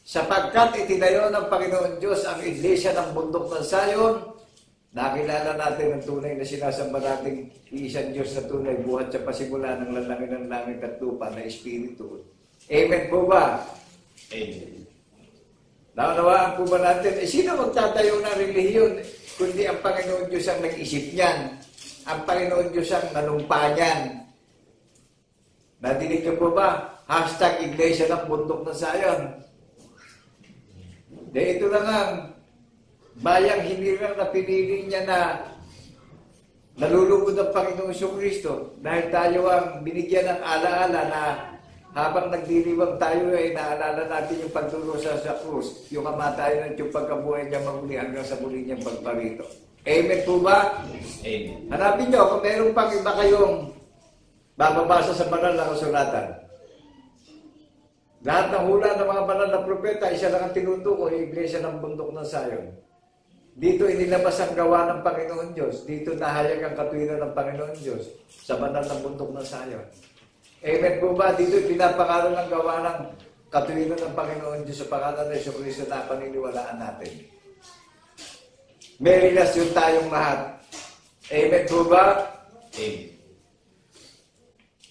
Sapagkat itinayo ng Panginoon Diyos ang iglesia ng bundok ng Zion, nakilala natin ang tunay na sinasamba nating iisang Diyos na tunay, buhat sa pasimula ng lalangin ng langit at lupa na Espiritu. Amen po ba? Amen. Naunawaan po ba natin, sino magtatayo ng relihiyon kundi ang Panginoon Diyos ang nag-isip niyan? Ang Panginoon Diyos ang nanumpa niyan. Nadinig niyo po ba? #Iglesia ng bundok ng Zion. Ito lang ang bayang hinirang na pinili niya na nalulugod ang Panginoong Jesucristo dahil tayo ang binigyan ng alaala na habang nagdiriwang tayo ay naalala natin yung pagdurusa sa krus, yung kamatayan at yung pagkabuhay niya maguli hanggang sa muli niyang pagparito. Amen po ba? Amen. Hanapin niyo kung meron pang iba kayong bababasa sa banal na kasulatan. Lahat ng hula ng mga banal na propeta, isa lang ang tinutukoy, yung iglesia ng bundok ng Zion. Dito inilabas ang gawa ng Panginoon Diyos. Dito nahayag ang katuwiran ng Panginoon Diyos sa banal ng bundok ng Zion. Amen po ba? Dito pinapangalan ng gawa ng katuwiran ng Panginoon Diyos sa pangalan ng Jesucristo na paniniwalaan natin. May relasyon tayong lahat. Amen po ba? Amen.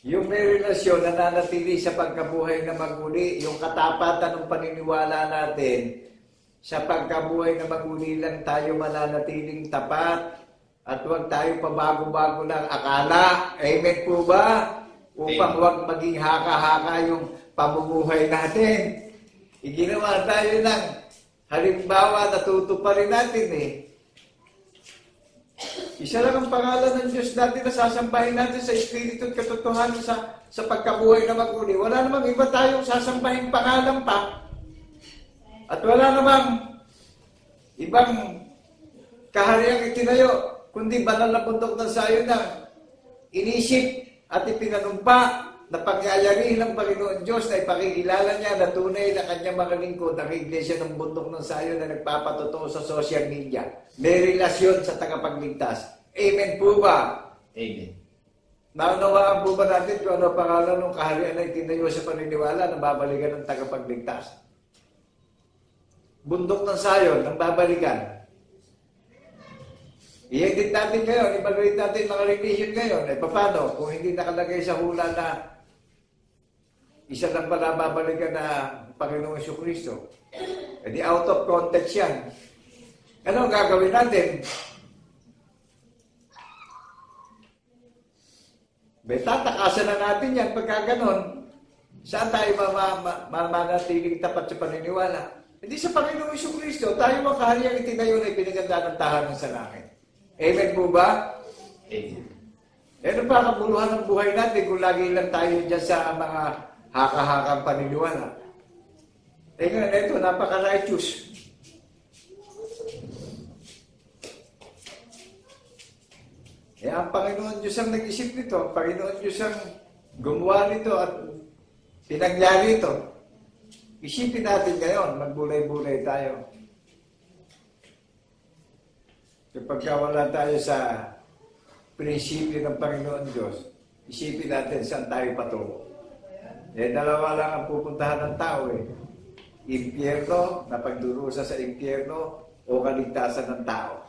Yung may relasyon na nanatili sa pagkabuhay na maguli, yung katapatan ng paniniwala natin, sa pagkabuhay na maguli lang tayo mananatiling tapat at huwag tayo pabago-bago ng akala. Amen po ba? Upang huwag maging haka-haka yung pamumuhay natin. Iginawa tayo ng halimbawa na tutuparin natin eh. Isa lang ang pangalan ng Diyos natin na sasambahin natin sa Espiritu at katotohanan sa pagkabuhay na maguli. Wala namang iba tayong sasambahin pangalan pa. At wala namang ibang kahariang itinayo, kundi banal na bundok ng sayo na inisip at ipinanumpa na pangyayari ng Panginoon Diyos na ipakikilala niya na tunay na kanyang mga lingkod ang iglesia ng bundok ng sayo na nagpapatotoo sa social media. May relasyon sa tagapagligtas. Amen po ba? Amen. Naunawaan po ba natin kung ano pangalan ng kaharian na itinayo sa paniniwala na babalikan ng tagapagligtas? Bundok ng sayon, ng babalikan. I-edit natin ngayon, i-evaluate natin mga religion ngayon. Eh, paano? Kung hindi nakalagay sa hula na isa lang pala babalikan na Panginoong Jesucristo. Eh di out of context yan. Ano ang gagawin natin? Tatakasan na natin yan pagka ganon. Saan tayo manatiling tapat sa paniniwala? Hindi sa Panginoong Jesucristo. Tayo ang kahariang itinayo na ipinaganda ng tahanan sa langit. Amen po ba? Amen. Ano pa kabuluhan ng buhay natin kung lagi lang tayo dyan sa mga haka-hakang paniniwala? Ngayon, ito, napaka-righteous. Ang Panginoon Diyos ang nag-isip nito, ang Panginoon Diyos ang gumawa nito at pinangyari ito. Isipin natin ngayon, magbulay-bulay tayo. Kapag wala tayo sa prinsipyo ng Panginoon Diyos, isipin natin saan tayo patungo. Dalawa lang ang pupuntahan ng tao eh. Impyerno, na pagdurusa sa impyerno, o kaligtasan ng tao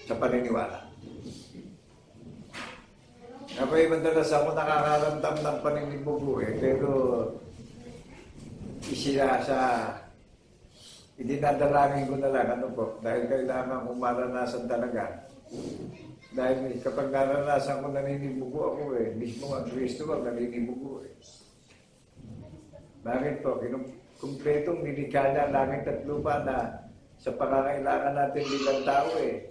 sa paniniwala. Ako'y madalas ako nakakaramdam ng paninibugo eh, pero idinadalangin ko na lang, dahil kailangan kong maranasan talaga. Dahil kapag naranasan ko naninibugo ako eh, mismo ang Kristo ang naninibugo eh. Bakit po? Kumpletong nilikha niya langit at lupa na sa pangangailangan natin bilang tao eh.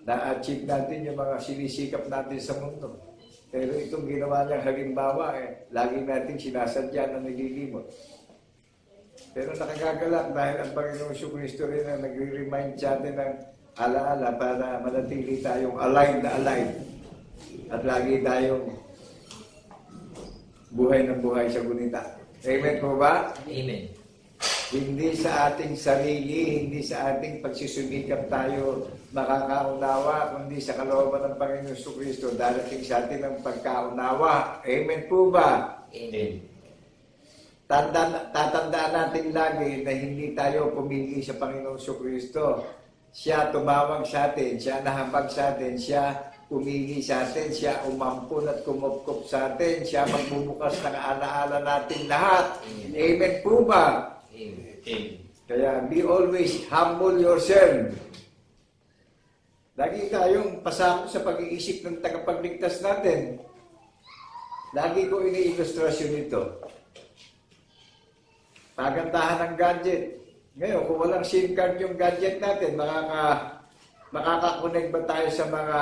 Na-achieve natin yung mga sinisikap natin sa mundo. Pero itong ginawa niyang halimbawa eh, lagi natin sinasadya na nililimot. Pero nakagagalak dahil ang Panginoong Jesucristo rin ang nagre-remind sa atin ng alaala para manatili tayong alive na alive. At lagi tayong buhay ng buhay sa gunita. Amen po ba? Amen. Hindi sa ating sarili, hindi sa ating pagsusumikap tayo makakaunawa, kundi sa kalooban ng Panginoon Jesucristo, darating sa atin ang pagkaunawa. Amen po ba? Amen. Tatandaan natin lagi na hindi tayo pumili sa Panginoon Jesucristo. Siya tumawag sa atin, siya nahambag sa atin, siya pumili sa atin, siya umampun at kumupkup sa atin, siya magbubukas ng alaala natin lahat. Amen po ba? Amen. Kaya be always humble yourself. Lagi tayong pasako sa pag-iisip ng tagapagligtas natin. Lagi ko ini-ilustrasyon ito. Pagandahan ng gadget. Ngayon, kung walang SIM card yung gadget natin, makakakonect ba tayo sa mga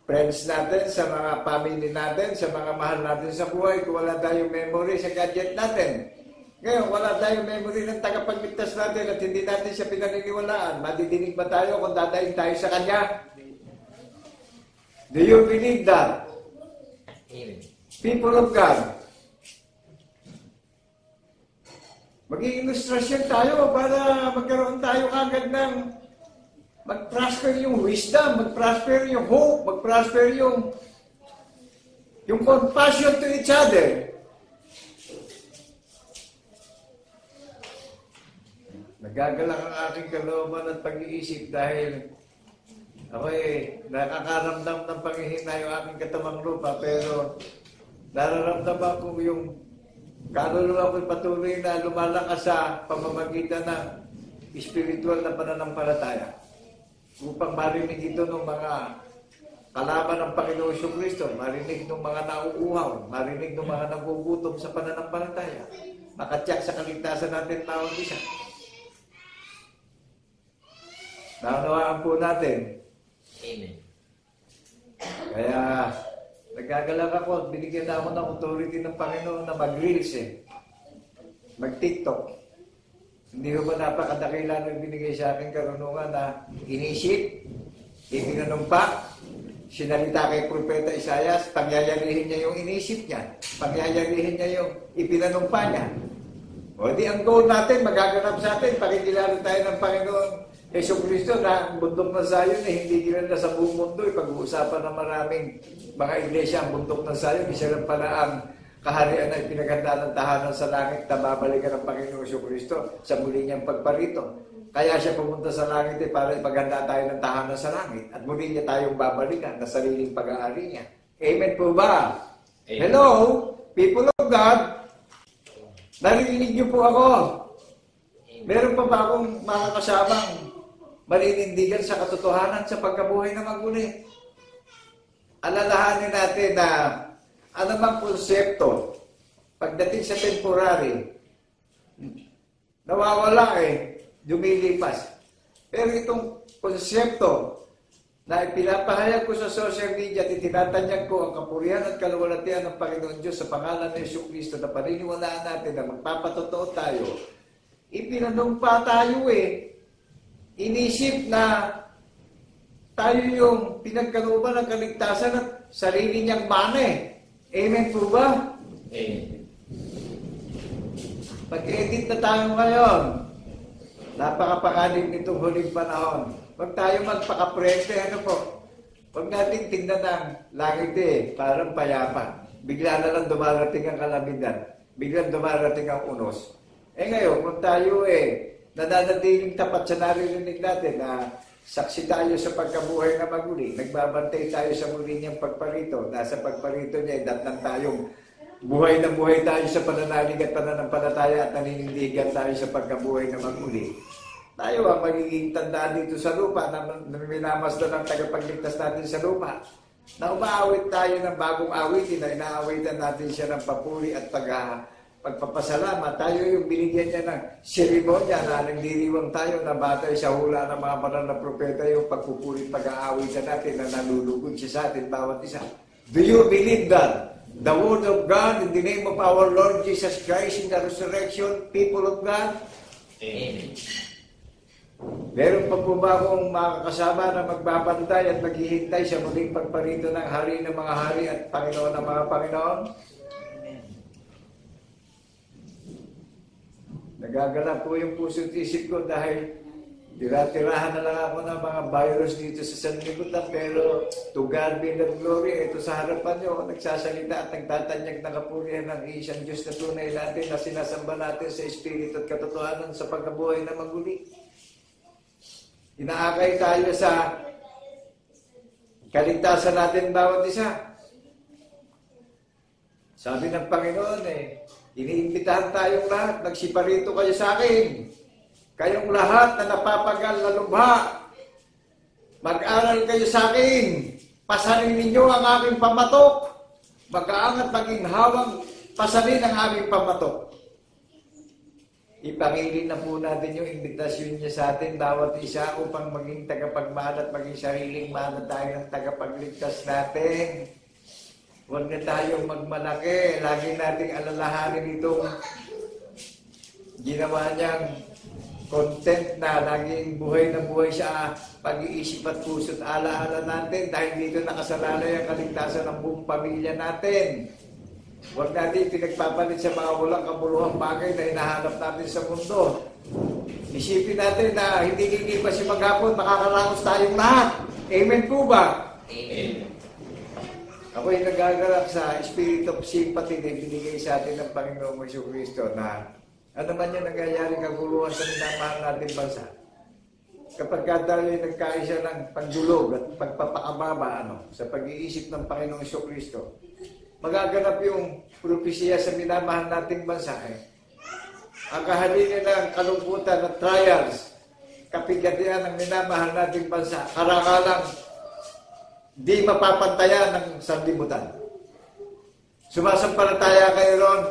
friends natin, sa mga family natin, sa mga mahal natin sa buhay, kung wala tayong memory sa gadget natin? Ngayon, wala tayong memory ng tagapagligtas natin at hindi natin siya pinaniniwalaan. Madidinig ba tayo kung dadaing tayo sa Kanya? Do you believe that? Amen. People of God, maging ilustrasyon tayo para magkaroon tayo kagad ng mag-prosper yung wisdom, mag-prosper yung hope, mag-prosper yung compassion to each other. Nagagalak ang aking kalooban at pag-iisip dahil ako'y nakakaramdam ng panghihina yung aking katamang lupa, pero nararamdaman ko yung kaluluwa ko'y patuloy na lumalakas sa pamamagitan ng espiritual na pananampalataya upang marinig ito ng mga kalaban ng Panginoon Kristo, marinig ng mga nauuhaw, marinig ng mga nagugutom sa pananampalataya, makatyak sa kaligtasan natin bawat isa. Naunawaan po natin. Amen. Kaya, nagagalak ako, binigyan na ako ng authority ng Panginoon na mag-reels mag-TikTok. Hindi ko ba napakadakila nang binigay sa akin karunungan na inisip, ipinanumpa, sinalita kay Propeta Isaias, pangyayarihin niya yung inisip niya, pangyayarihin niya yung ipinanumpa niya. O di ang goal natin, magaganap sa atin, pakikilala tayo ng Panginoon Yesu Cristo na ang bundok ng Zion hindi kilala sa buong mundo. Pag-uusapan ng maraming mga iglesia ang bundok ng Zion, isa lang pala ang kaharian na ipinaganda ng tahanan sa langit na babalikan ng Panginoon Yesu Cristo sa muli niyang pagparito. Kaya siya pumunta sa langit para ipaganda tayo ng tahanan sa langit at muli niya tayong babalikan na sariling pag-aari niya. Amen po ba? Amen. Hello, people of God. Narinig niyo po ako. Meron pa ba akong mga kasamang maninindigan sa katotohanan sa pagkabuhay na maguli? Alalahanin natin na anumang konsepto pagdating sa temporary nawawala lumilipas. Pero itong konsepto na ipinapahayag ko sa social media at itinatanyag ko ang kapurihan at kaluwalhatian ng Panginoon Diyos sa pangalan ng Yesu Cristo na paniniwalaan natin na magpapatotoo tayo, ipinanumpa tayo Inisip na tayo yung pinagkalooban ng kaligtasan at sarili niyang mana Amen po ba? Amen. Pag-edit na tayo ngayon, napakapangalim nitong huling panahon. Huwag tayo magpakaprente, ano po? Huwag natin tingnan ng langit parang payapa. Bigla na lang dumarating ang kalamidad. Biglang dumarating ang unos. Ngayon, kung tayo nananatiling tapat sa naririnig natin na saksi tayo sa pagkabuhay na maguli, nagbabantay tayo sa muli niyang pagparito, nasa pagparito niya, datnan tayong buhay na buhay tayo sa pananalig at pananampalataya at naninindigan tayo sa pagkabuhay na maguli. Tayo ang magiging tandaan dito sa lupa na minamasdan ng tagapagligtas natin sa lupa. Na umaawit tayo ng bagong awitin na inaawitan natin siya ng papuri at pagpapasalamat. Tayo yung binigyan niya ng seremonya na nagdiriwang tayo na batay sa hula ng mga banal na propeta yung pagpupulit pag-aawitan natin na nalulugod siya sa atin bawat isa. Do you believe that? The Word of God in the name of our Lord Jesus Christ in the resurrection, people of God? Amen. Meron pa po ba akong makakasama na magbabantay at maghihintay sa muling pagparito ng hari ng mga hari at Panginoon ng mga Panginoon? Nagagala po yung puso at isip ko dahil tira-tirahan na lang ako ng mga virus dito sa sanlibutan, pero to God be the glory, ito sa harapan nyo, nagsasalita at nagtatanyag ng kapurihan ng isang Diyos na tunay natin na sinasamba natin sa Espiritu at katotohanan sa pagkabuhay na maguli. Inaakay tayo sa kaligtasan natin bawat isa. Sabi ng Panginoon iniimbitahan tayong lahat, magsiparito kayo sa akin. Kayong lahat na napapagal na lubha, mag-aral kayo sa akin. Pasanin ninyo ang aking pamatok. Mag-aangat maging hawang pasanin ang aking pamatok. Ipangilin na po natin yung imbitasyon niya sa atin, bawat isa, upang maging tagapagmana at maging sariling mana tayo ng tagapagligtas natin. Huwag na tayong magmalaki. Lagi nating alalahanin itong ginawa niyang content na laging buhay na buhay sa pag-iisip at puso at alaala natin dahil dito nakasalalay ang kaligtasan ng buong pamilya natin. Huwag natin pinagpapalit sa mga walang kabuluhang bagay na hinahanap natin sa mundo. Isipin natin na hindi lilipas yung maghapon, makakaraos tayong lahat. Amen po ba? Amen. Ako'y nagagalak sa spirit of sympathy na binigay sa atin ng Panginoong Yesu Cristo na ano man yung nangyayaring kaguluhan sa minamahal natin bansa. Kapag tayo nagkaisa ng pagdulog at pagpapakababa sa pag-iisip ng Panginoong Yesu Cristo, magaganap yung propesya sa minamahal nating bansa. Ang kahalinin ng kalungkutan at trials, kapigatian ng minamahal nating bansa, karangalang di mapapantayan ng sanlibutan. Sumasampalataya kayo ron.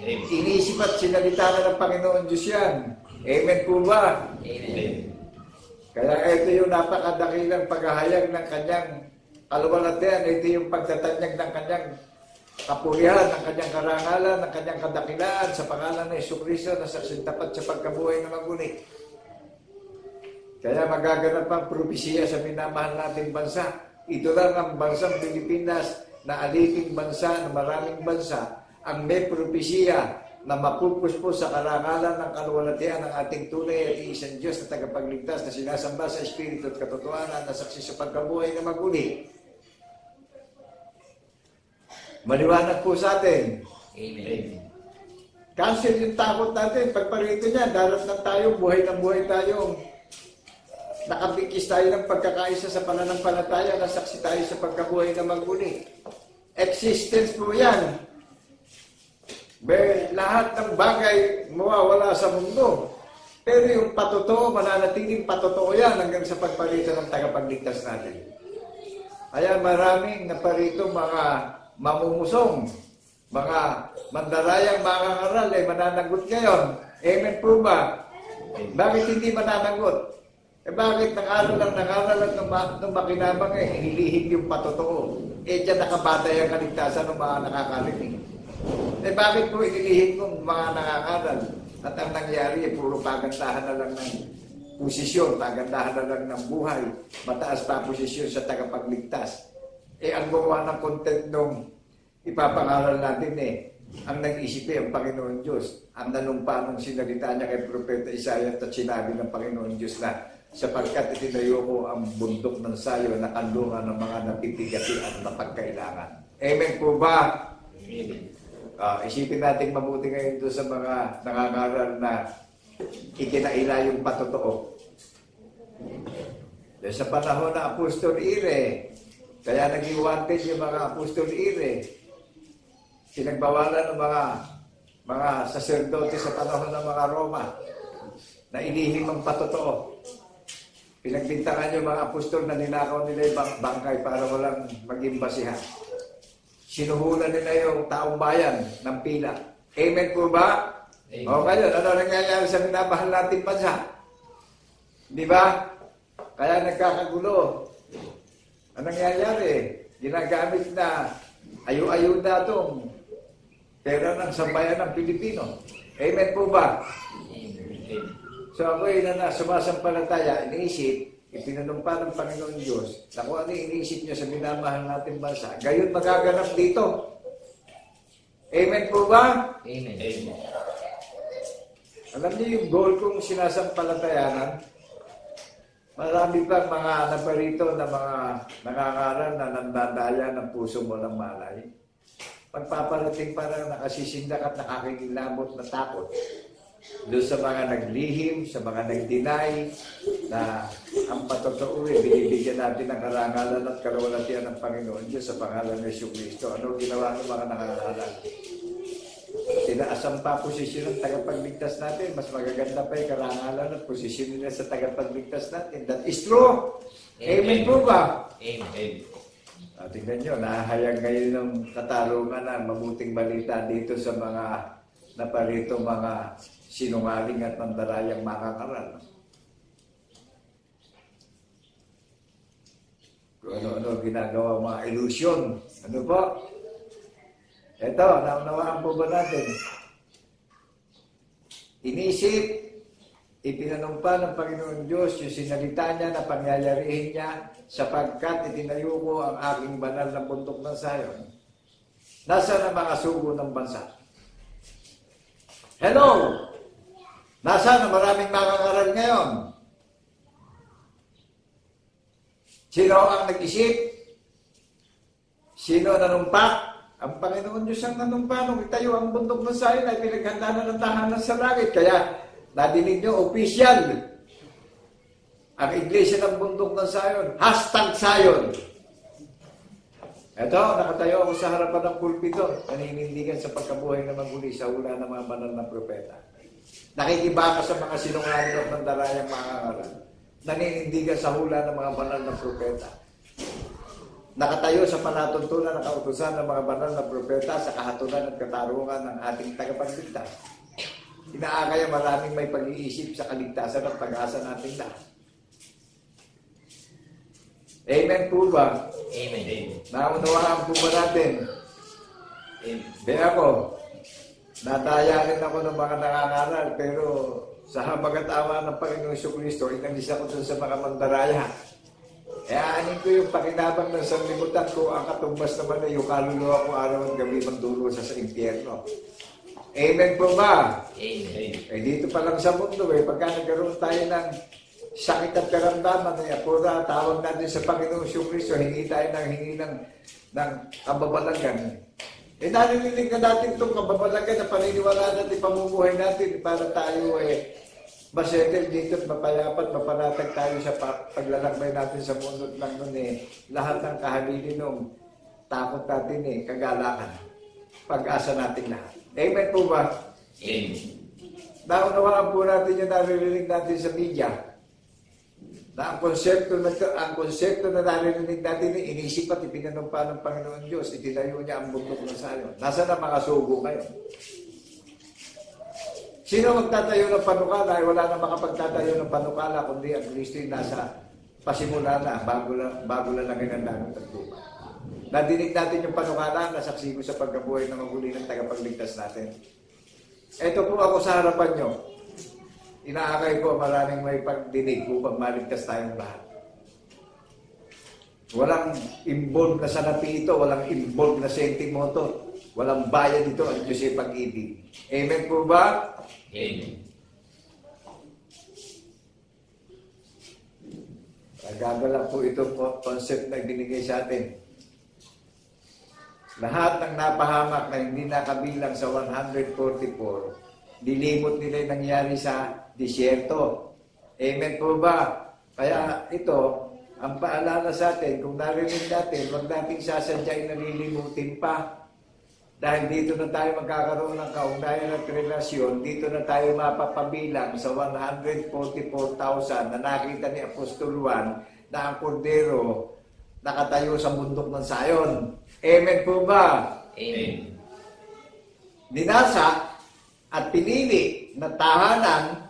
Inisip at sinalita na ng Panginoon Diyos yan. Amen po ba? Amen. Kaya ito yung napakadakilang paghahayag ng kanyang kaluwalhatian. Ito yung pagtatanyag ng kanyang kapurihan, ng kanyang karangalan, ng kanyang kadakilaan sa pangalan ng Jesucristo na saksintapat sa pagkabuhay na magunit. Kaya magaganap ang propesiya sa minamahal nating bansa. Ito lang ang bansang Pilipinas na aliping bansa, na maraming bansa, ang may propesiya na mapupuspos sa karangalan ng kaluwalhatian ng ating tunay at iisang Diyos na tagapagligtas na sinasamba sa Espiritu at katotohanan na saksi sa pagkabuhay na magunit. Maliwanag po sa atin. Amen. Cancel yung takot natin. Pagparito niya, darat lang tayo, buhay ng buhay tayo. Nakabikis tayo ng pagkakaisa sa pananampalataya na saksi tayo sa pagkabuhay na magunit. Existence po yan. Lahat ng bagay mawawala sa mundo. Pero yung patotoo, mananatiling patotoo yan hanggang sa pagparito ng tagapagligtas natin. Kaya maraming naparito mga mamumusong, mga mandarayang mangangaral ay mananagot ngayon. Amen po ba? Bakit hindi mananagot? Bakit nangaral ng makinabang hinilihim yung patotoo? Diyan nakabatay ang kaligtasan ng mga nakakarinig. Bakit po inilihim ng mga nakakaral? At ang nangyari, puro pagandahan na lang ng posisyon, pagandahan na lang ng buhay, mataas pa posisyon sa tagapagligtas. Ang gumawa ng content nung ipapangaral natin ang nag-isip ang Panginoon Diyos. Ang nanumpa nung sinalita niya kay Propeta Isaiah at sinabi ng Panginoon Diyos na sapagkat itinayo ko ang bundok ng sayo na kanlungan ng mga napipigati at napagkailangan. Amen po ba? Amen. Isipin natin mabuti ngayon doon sa mga nangangaral na ikinaila yung patotoo. Dahil sa panahon ng Apostol Ire, kaya naging wanted yung mga Apostol Ire. Pinagbawalan ng mga saserdote sa panahon ng mga Roma na inihim ang patotoo. Pinagbintangan yung mga apostol na ninakaw nila yung bangkay para walang maging basihan. Sinuhulan nila yung taong bayan ng pila. Amen po ba? Amen. O ngayon, ano nangyayari sa minamahal nating bansa? Di ba? Kaya nagkakagulo. Ano nangyayari? Ginagamit na ayu-ayuda itong pera ng sambayan ng Pilipino. Amen po ba? Amen. So ako na sumasampalataya, iniisip, ipinanumpa ng Panginoon Diyos na kung ano iniisip niya sa minamahal nating bansa, gayon magaganap dito. Amen po ba? Amen. Alam niyo yung goal kong sinasampalatayanan? Marami pa mga naparito na mga nakakaral na nandadaya ng puso mo ng malay. Pagpaparating parang nakasisindak at nakakikilabot na takot. Doon sa mga naglihim, sa mga nag-deny na ang patotoo binibigyan natin ng karangalan at kaluwalhatian ng Panginoon Diyos sa pangalan ng Jesucristo. Ano ginawa ng mga nakakaral? Tinaasam pa posisyon ng tagapagligtas natin. Mas magaganda pa yung karangalan at posisyon nila sa tagapagligtas natin. That is true. Amen po ba? Amen. Tingnan nyo, nahahayag ngayon ng katarungan ng mabuting balita dito sa mga naparito mga sinungaling at mandarayang makakaral. Kung ano-ano ginagawa mga ilusyon. Ano po? Ito, naunawaan po ba natin? Inisip, ipinanumpa ng Panginoon Diyos yung sinalita niya na pangyayarihin niya sapagkat itinayo ko ang aking banal na bundok ng Sayon. Nasaan ang mga sugo ng bansa? Hello! Nasaan ang maraming makakaral ngayon? Sino ang nag-isip? Sino nanumpa? Ang Panginoon Diyos ang nanumpa nung itayo ang bundok ng Sayon ay pinaghanda na ng tahanan sa langit. Kaya, nadinig nyo, official. Ang iglesia ng bundok ng Sayon. #Sayon. Ito, nakatayo ako sa harapan ng pulpito. Naninindigan sa pagkabuhay na maguli sa hula ng mga banal na propeta. Nakikibaka sa mga sinungaling at mandarayang mga ngaral. Naninindigan sa hula ng mga banal na propeta. nakatayo sa palatuntunan ng kautusan ng mga banal na propeta sa kahatulan at katarungan ng ating tagapagligtas. Inaakay ang maraming may pag-iisip sa kaligtasan at pag-asa nating lahat. Amen po ba? Amen. Naunawaan po ba natin? Amen. Di ako, nataya rin ako ng mga nangangaral, pero sa habag at awa ng Panginoong Kristo, inalis ako dun sa mga mandaraya. Kaya anin ko yung pakinabang ng sanlibutan ko, ang katumbas naman ay yung kaluluwa ko araw at gabi magdulo sa impyerno. Amen po ba? Amen. Eh dito pa lang sa mundo pagka nagkaroon tayo ng sakit at karamdaman, apura, tawag natin sa Panginoong Kristo, hingi tayo ng kababalagan. Narinig na natin itong kababalagan na paniniwalaan natin, pamumuhay natin para tayo masettle dito at mapayapat, mapanatag tayo sa paglalakbay natin sa mundo lang nun lahat ng kahalili nung takot natin kagalakan. Pag-asa natin lahat. Amen po ba? Amen. Naunawaan po natin yung naririnig natin sa media. Na ang konsepto na naririnig natin inisip at ipinanumpa ng Panginoon Diyos. Itinayo niya ang bundok ng Sayon. Nasaan ang mga sugo ngayon? Sino magtatayo ng panukala? Ay wala na makapagtatayo ng panukala kundi ang Kristo nasa pasimula na bago lalagay ng langit at lupa. Nadinig natin yung panukala na saksi ko sa pagkabuhay ng maguli ng tagapagligtas natin. Ito po ako sa harapan nyo. Inaakay ko maraming may pagdinig upang maligtas tayong lahat. Walang involved na salapi ito, walang involved na sentimoto, walang bayad ito ang Diyos ay pag-ibig. Amen po ba? Amen. Nagagala po itong concept na binigay sa atin. Lahat ng napahamak na hindi nakabilang sa 144, dilimot nila yung nangyari sa disyerto. Amen po ba? Kaya ito, ang paalala sa atin, kung narinig natin, huwag nating sasadyain na lilimutin pa. Dahil dito na tayo magkakaroon ng kaugnayan at relasyon, dito na tayo mapapabilang sa 144,000 na nakita ni Apostol Juan na ang kordero nakatayo sa bundok ng Sayon. Amen po ba? Amen. Ninasa at pinili na tahanan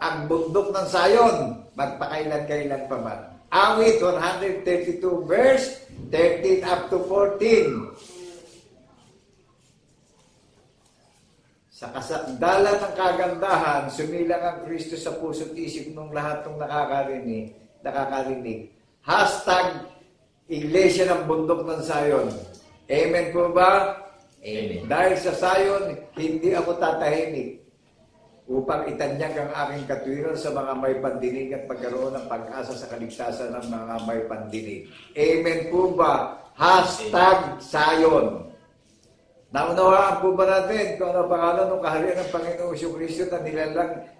ang bundok ng Sayon, magpakailan-kailan pa man. Awit 132 verse 13 up to 14. Sa kasadalan ng kagandahan, sumilang ang Kristo sa puso't isip ng lahat ng nakakarinig. Hashtag Iglesia ng Bundok ng Sayon. Amen po ba? Amen. Dahil sa Sayon, hindi ako tatahimik upang itanyag ang aking katwiran sa mga may pandinig at pagkaroon ng pag-asa sa kaligtasan ng mga may pandinig. Amen po ba? Hashtag Sayon. Naunawaan po ba natin kung ano pangalan ng kaharian ng Panginoong Kristo na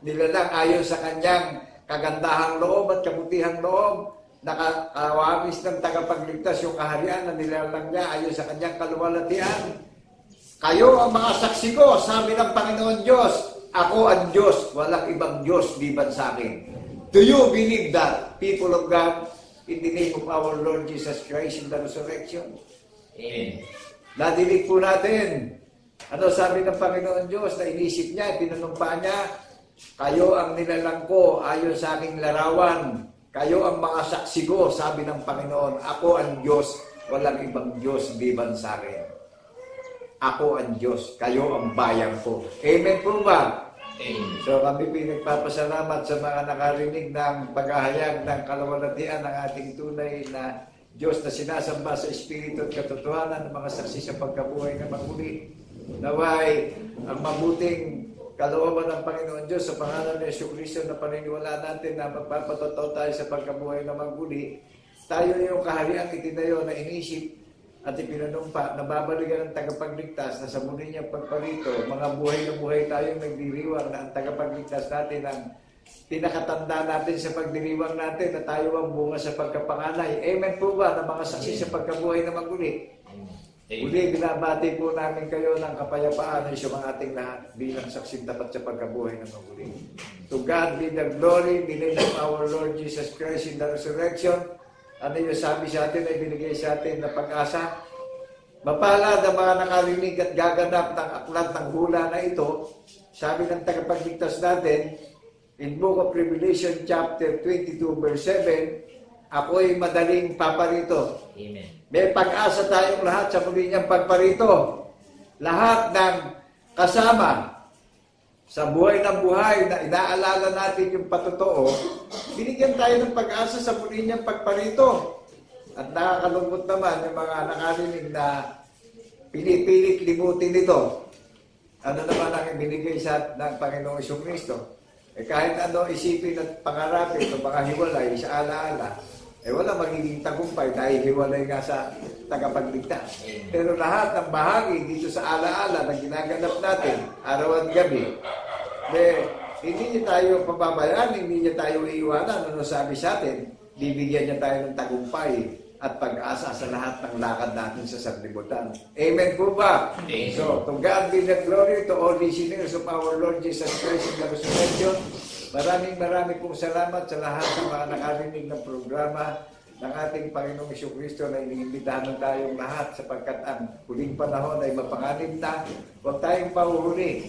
nilalang ayon sa kanyang kagandahang loob at kabutihang loob, nakawawis ng tagapagligtas yung kaharian na nilalang niya ayon sa kanyang kaluwalhatian. Kayo ang mga saksi ko, sabi ng Panginoon Diyos. Ako ang Diyos, walang ibang Diyos liban sa akin. Do you believe that, people of God, in the name of our Lord Jesus Christ in the resurrection? Amen. Nadinig po natin. Ano sabi ng Panginoon Diyos na inisip niya, pinanumpa niya, kayo ang nilalang ko ayon sa aking larawan. Kayo ang mga saksi ko, sabi ng Panginoon. Ako ang Diyos, walang ibang Diyos liban sa akin. Ako ang Diyos, kayo ang bayan ko. Amen po ba? Amen. So kami pinagpapasalamat sa mga nakarinig ng paghahayag ng kaluwalhatian ng ating tunay na Diyos na sinasamba sa Espiritu at katotohanan ng mga saksi sa pagkabuhay na maguli. Naway ang mabuting kalooban ng Panginoon Diyos sa pangalan ni Jesucristo na paniniwalaan natin na magpapatotoo tayo sa pagkabuhay na maguli. Tayo yung kahariang itinayo na inisip at ipinanumpa na babalikan ng tagapagligtas na sa muli niyang pagparito, mga buhay na buhay tayong nagdiriwang na ang tagapagligtas natin ang pinakatanda natin sa pagdiriwang natin na tayo ang bunga sa pagkapanganay. Amen po ba na mga saksi sa pagkabuhay na maguli? Uli, binabati po namin kayo ng kapayapaan sa mga ating lahat bilang saksing tapat sa pagkabuhay na maguli. To God be the glory, in the name of our Lord Jesus Christ in the resurrection. ano yung sabi sa atin ay binigay sa atin na pag-asa. Mapalad ang mga nakarinig at gaganap ng aklat ng hula na ito. Sabi ng tagapagligtas natin, in Book of Revelation chapter 22 verse 7, ako'y madaling paparito. Amen. May pag-asa tayong lahat sa muli niyang pagparito. Lahat ng kasama sa buhay ng buhay na inaalala natin yung patotoo, binigyan tayo ng pag-asa sa muli niyang pagparito. At nakakalungkot naman yung mga nakarinig na pinipilit limutin ito. Ano naman ang ibinigay sa ng Panginoong Jesucristo? Kahit ano isipin at pangarapin o mga hiwalay sa alaala, wala magiging tagumpay dahil hiwalay nga sa tagapagligtas. Pero lahat ng bahagi dito sa alaala na ginaganap natin, araw at gabi, hindi niya tayo pababayaan, hindi niya tayo iiwanan. Ano sabi sa atin? Bibigyan niya tayo ng tagumpay at pag-asa sa lahat ng lakad natin sa sanlibutan. Amen po ba? Amen. So, to God be the glory to all listeners of our Lord Jesus Christ in the resurrection. Maraming pong salamat sa lahat ng mga nakarinig ng programa ng ating Panginoong Jesucristo na iniimbitahan ng tayong lahat sapagkat ang huling panahon ay mapanganib na. Huwag tayong pahuhuli,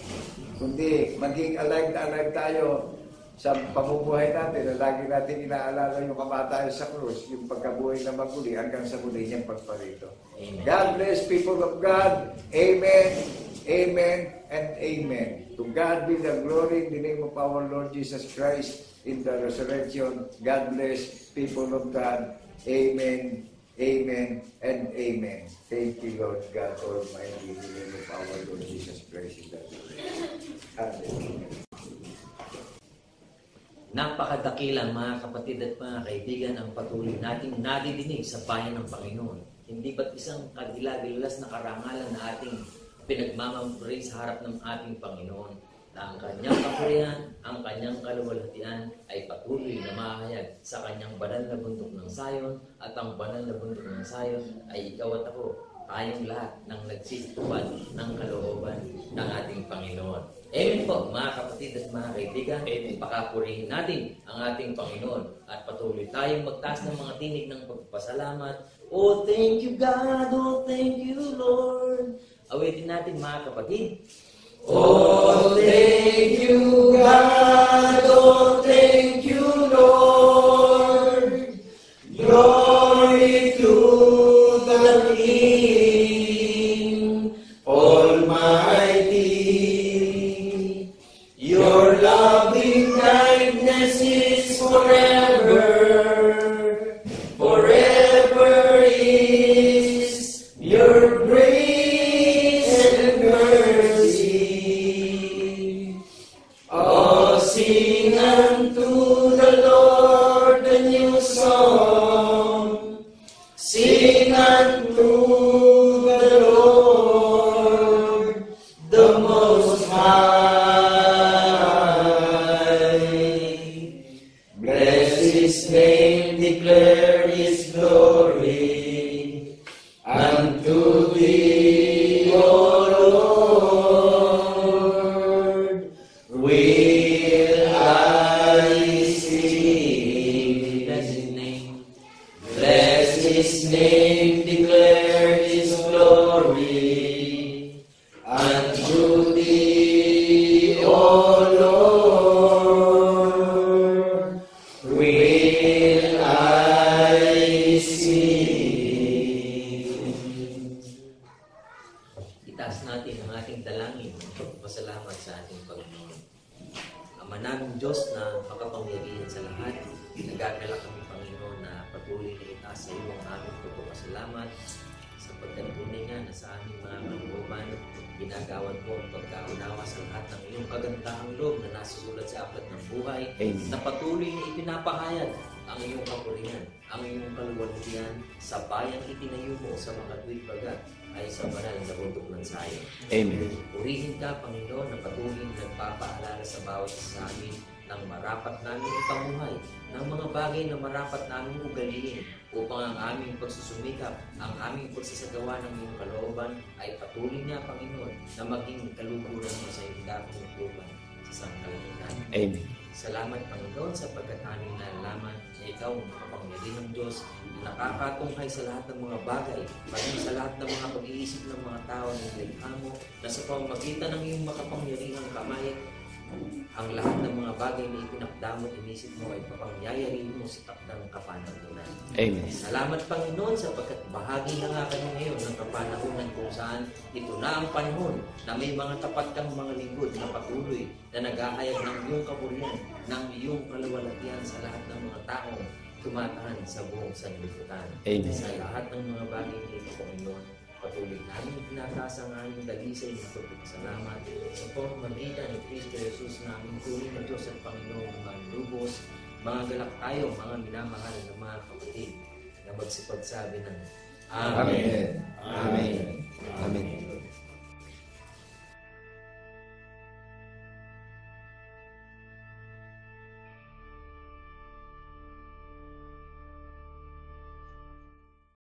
kundi maging alive na alive tayo sa pamumuhay natin na lagi natin inaalala yung kamatayan sa krus, yung pagkabuhay na maguli hanggang sa muli niyang pagparito. Amen. God bless people of God. Amen, amen, and amen. To God be the glory in the name of our Lord Jesus Christ in the resurrection. God bless people of God. Amen, amen, and amen. Thank you, Lord God Almighty, in the name of our Lord Jesus Christ in the resurrection. Hallelujah. Napakadakilang mga kapatid at mga kaibigan ang patuloy nating nadidinig sa bayan ng Panginoon. Hindi ba't isang kagilagilas na karangalan na ating pinagmamaguri sa harap ng ating Panginoon na ang kanyang kapurihan, ang kanyang kaluwalhatian ay patuloy na mahayag sa kanyang banal na bundok ng Sayon at ang banal na bundok ng Sayon ay ikaw at ako, tayong lahat ng nagsisitupad ng kalooban ng ating Panginoon. Amen po mga kapatid at mga kaibigan. Pakapurihin natin ang ating Panginoon at patuloy tayong magtaas ng mga tinig ng pagpasalamat. Oh, thank you God, oh, thank you Lord. Awitin natin mga kapatid. Oh, thank you God, oh, thank you Lord. Glory to the King Almighty. Your loving kindness is forever. Forever is your grace and mercy. Oh, sing unto the Lord a new song. Sing unto the Lord the Most High. His name, declare His glory unto Thee, O Lord. Will I sing? Bless His name. Bless His name, declare His glory unto Thee, O Lord. Itaas natin ang ating dalangin ng pagpasalamat sa ating Panginoon. Ama naming Diyos na makapangyarihan sa lahat, nagagala kami Panginoon na patuloy na itaas sa iyo ang aming pagpasalamat sa pagkantunay nga na sa aming mga kalooban, ginagawan mo ang pagkaunawa sa lahat ng iyong kagandahang loob na nasusulat sa aklat ng buhay. Amen. Na patuloy na ipinapahayag ang iyong kapurihan, ang iyong kaluwalhatian sa bayang itinayo mo sa mga tuwid baga ay sa banal na bundok ng Sayon. Amen. Purihin ka, Panginoon, na patuloy nagpapaalala sa bawat isa sa amin ng marapat namin pamuhay, ng mga bagay na marapat namin ugaliin upang ang aming pagsusumikap, ang aming pagsasagawa ng iyong kalooban ay patuloy niya, Panginoon, na maging kaluguran mo sa iyong dakong lupa. sa sangkalimutan. Amen. Salamat, Panginoon, sapagkat aming nalalaman na ikaw ang makapangyarihang Diyos na nakakatungkay sa lahat ng mga bagay, paging sa lahat ng mga pag-iisip ng mga tao na nilikha mo, na sa pamamagitan ng iyong makapangyarihang kamay, ang lahat ng mga bagay na ipinakdamot inisip mo ay papangyayarihin mo sa takdang kapanahunan. Amen. Salamat, Panginoon, sapagkat bahagi na nga kami ngayon ng kapanahunan kung saan ito na ang panahon na may mga tapat kang mga lingkod na patuloy na nag-ahayag ng iyong kapurihan, ng iyong kalawalatian sa lahat ng mga taong tumatahan sa buong sanlibutan. Amen. Sa lahat ng mga bagay na ito, Panginoon, patuloy namin pinataas ang aming dalisay na pagpapasalamat sa pamamagitan ni Kristo Jesus na aming tunay na Diyos at Panginoon ng mga lubos. Mga galak tayo, mga minamahal na mga kapatid, na magsipagsabi ng Amen. Amen. Amen.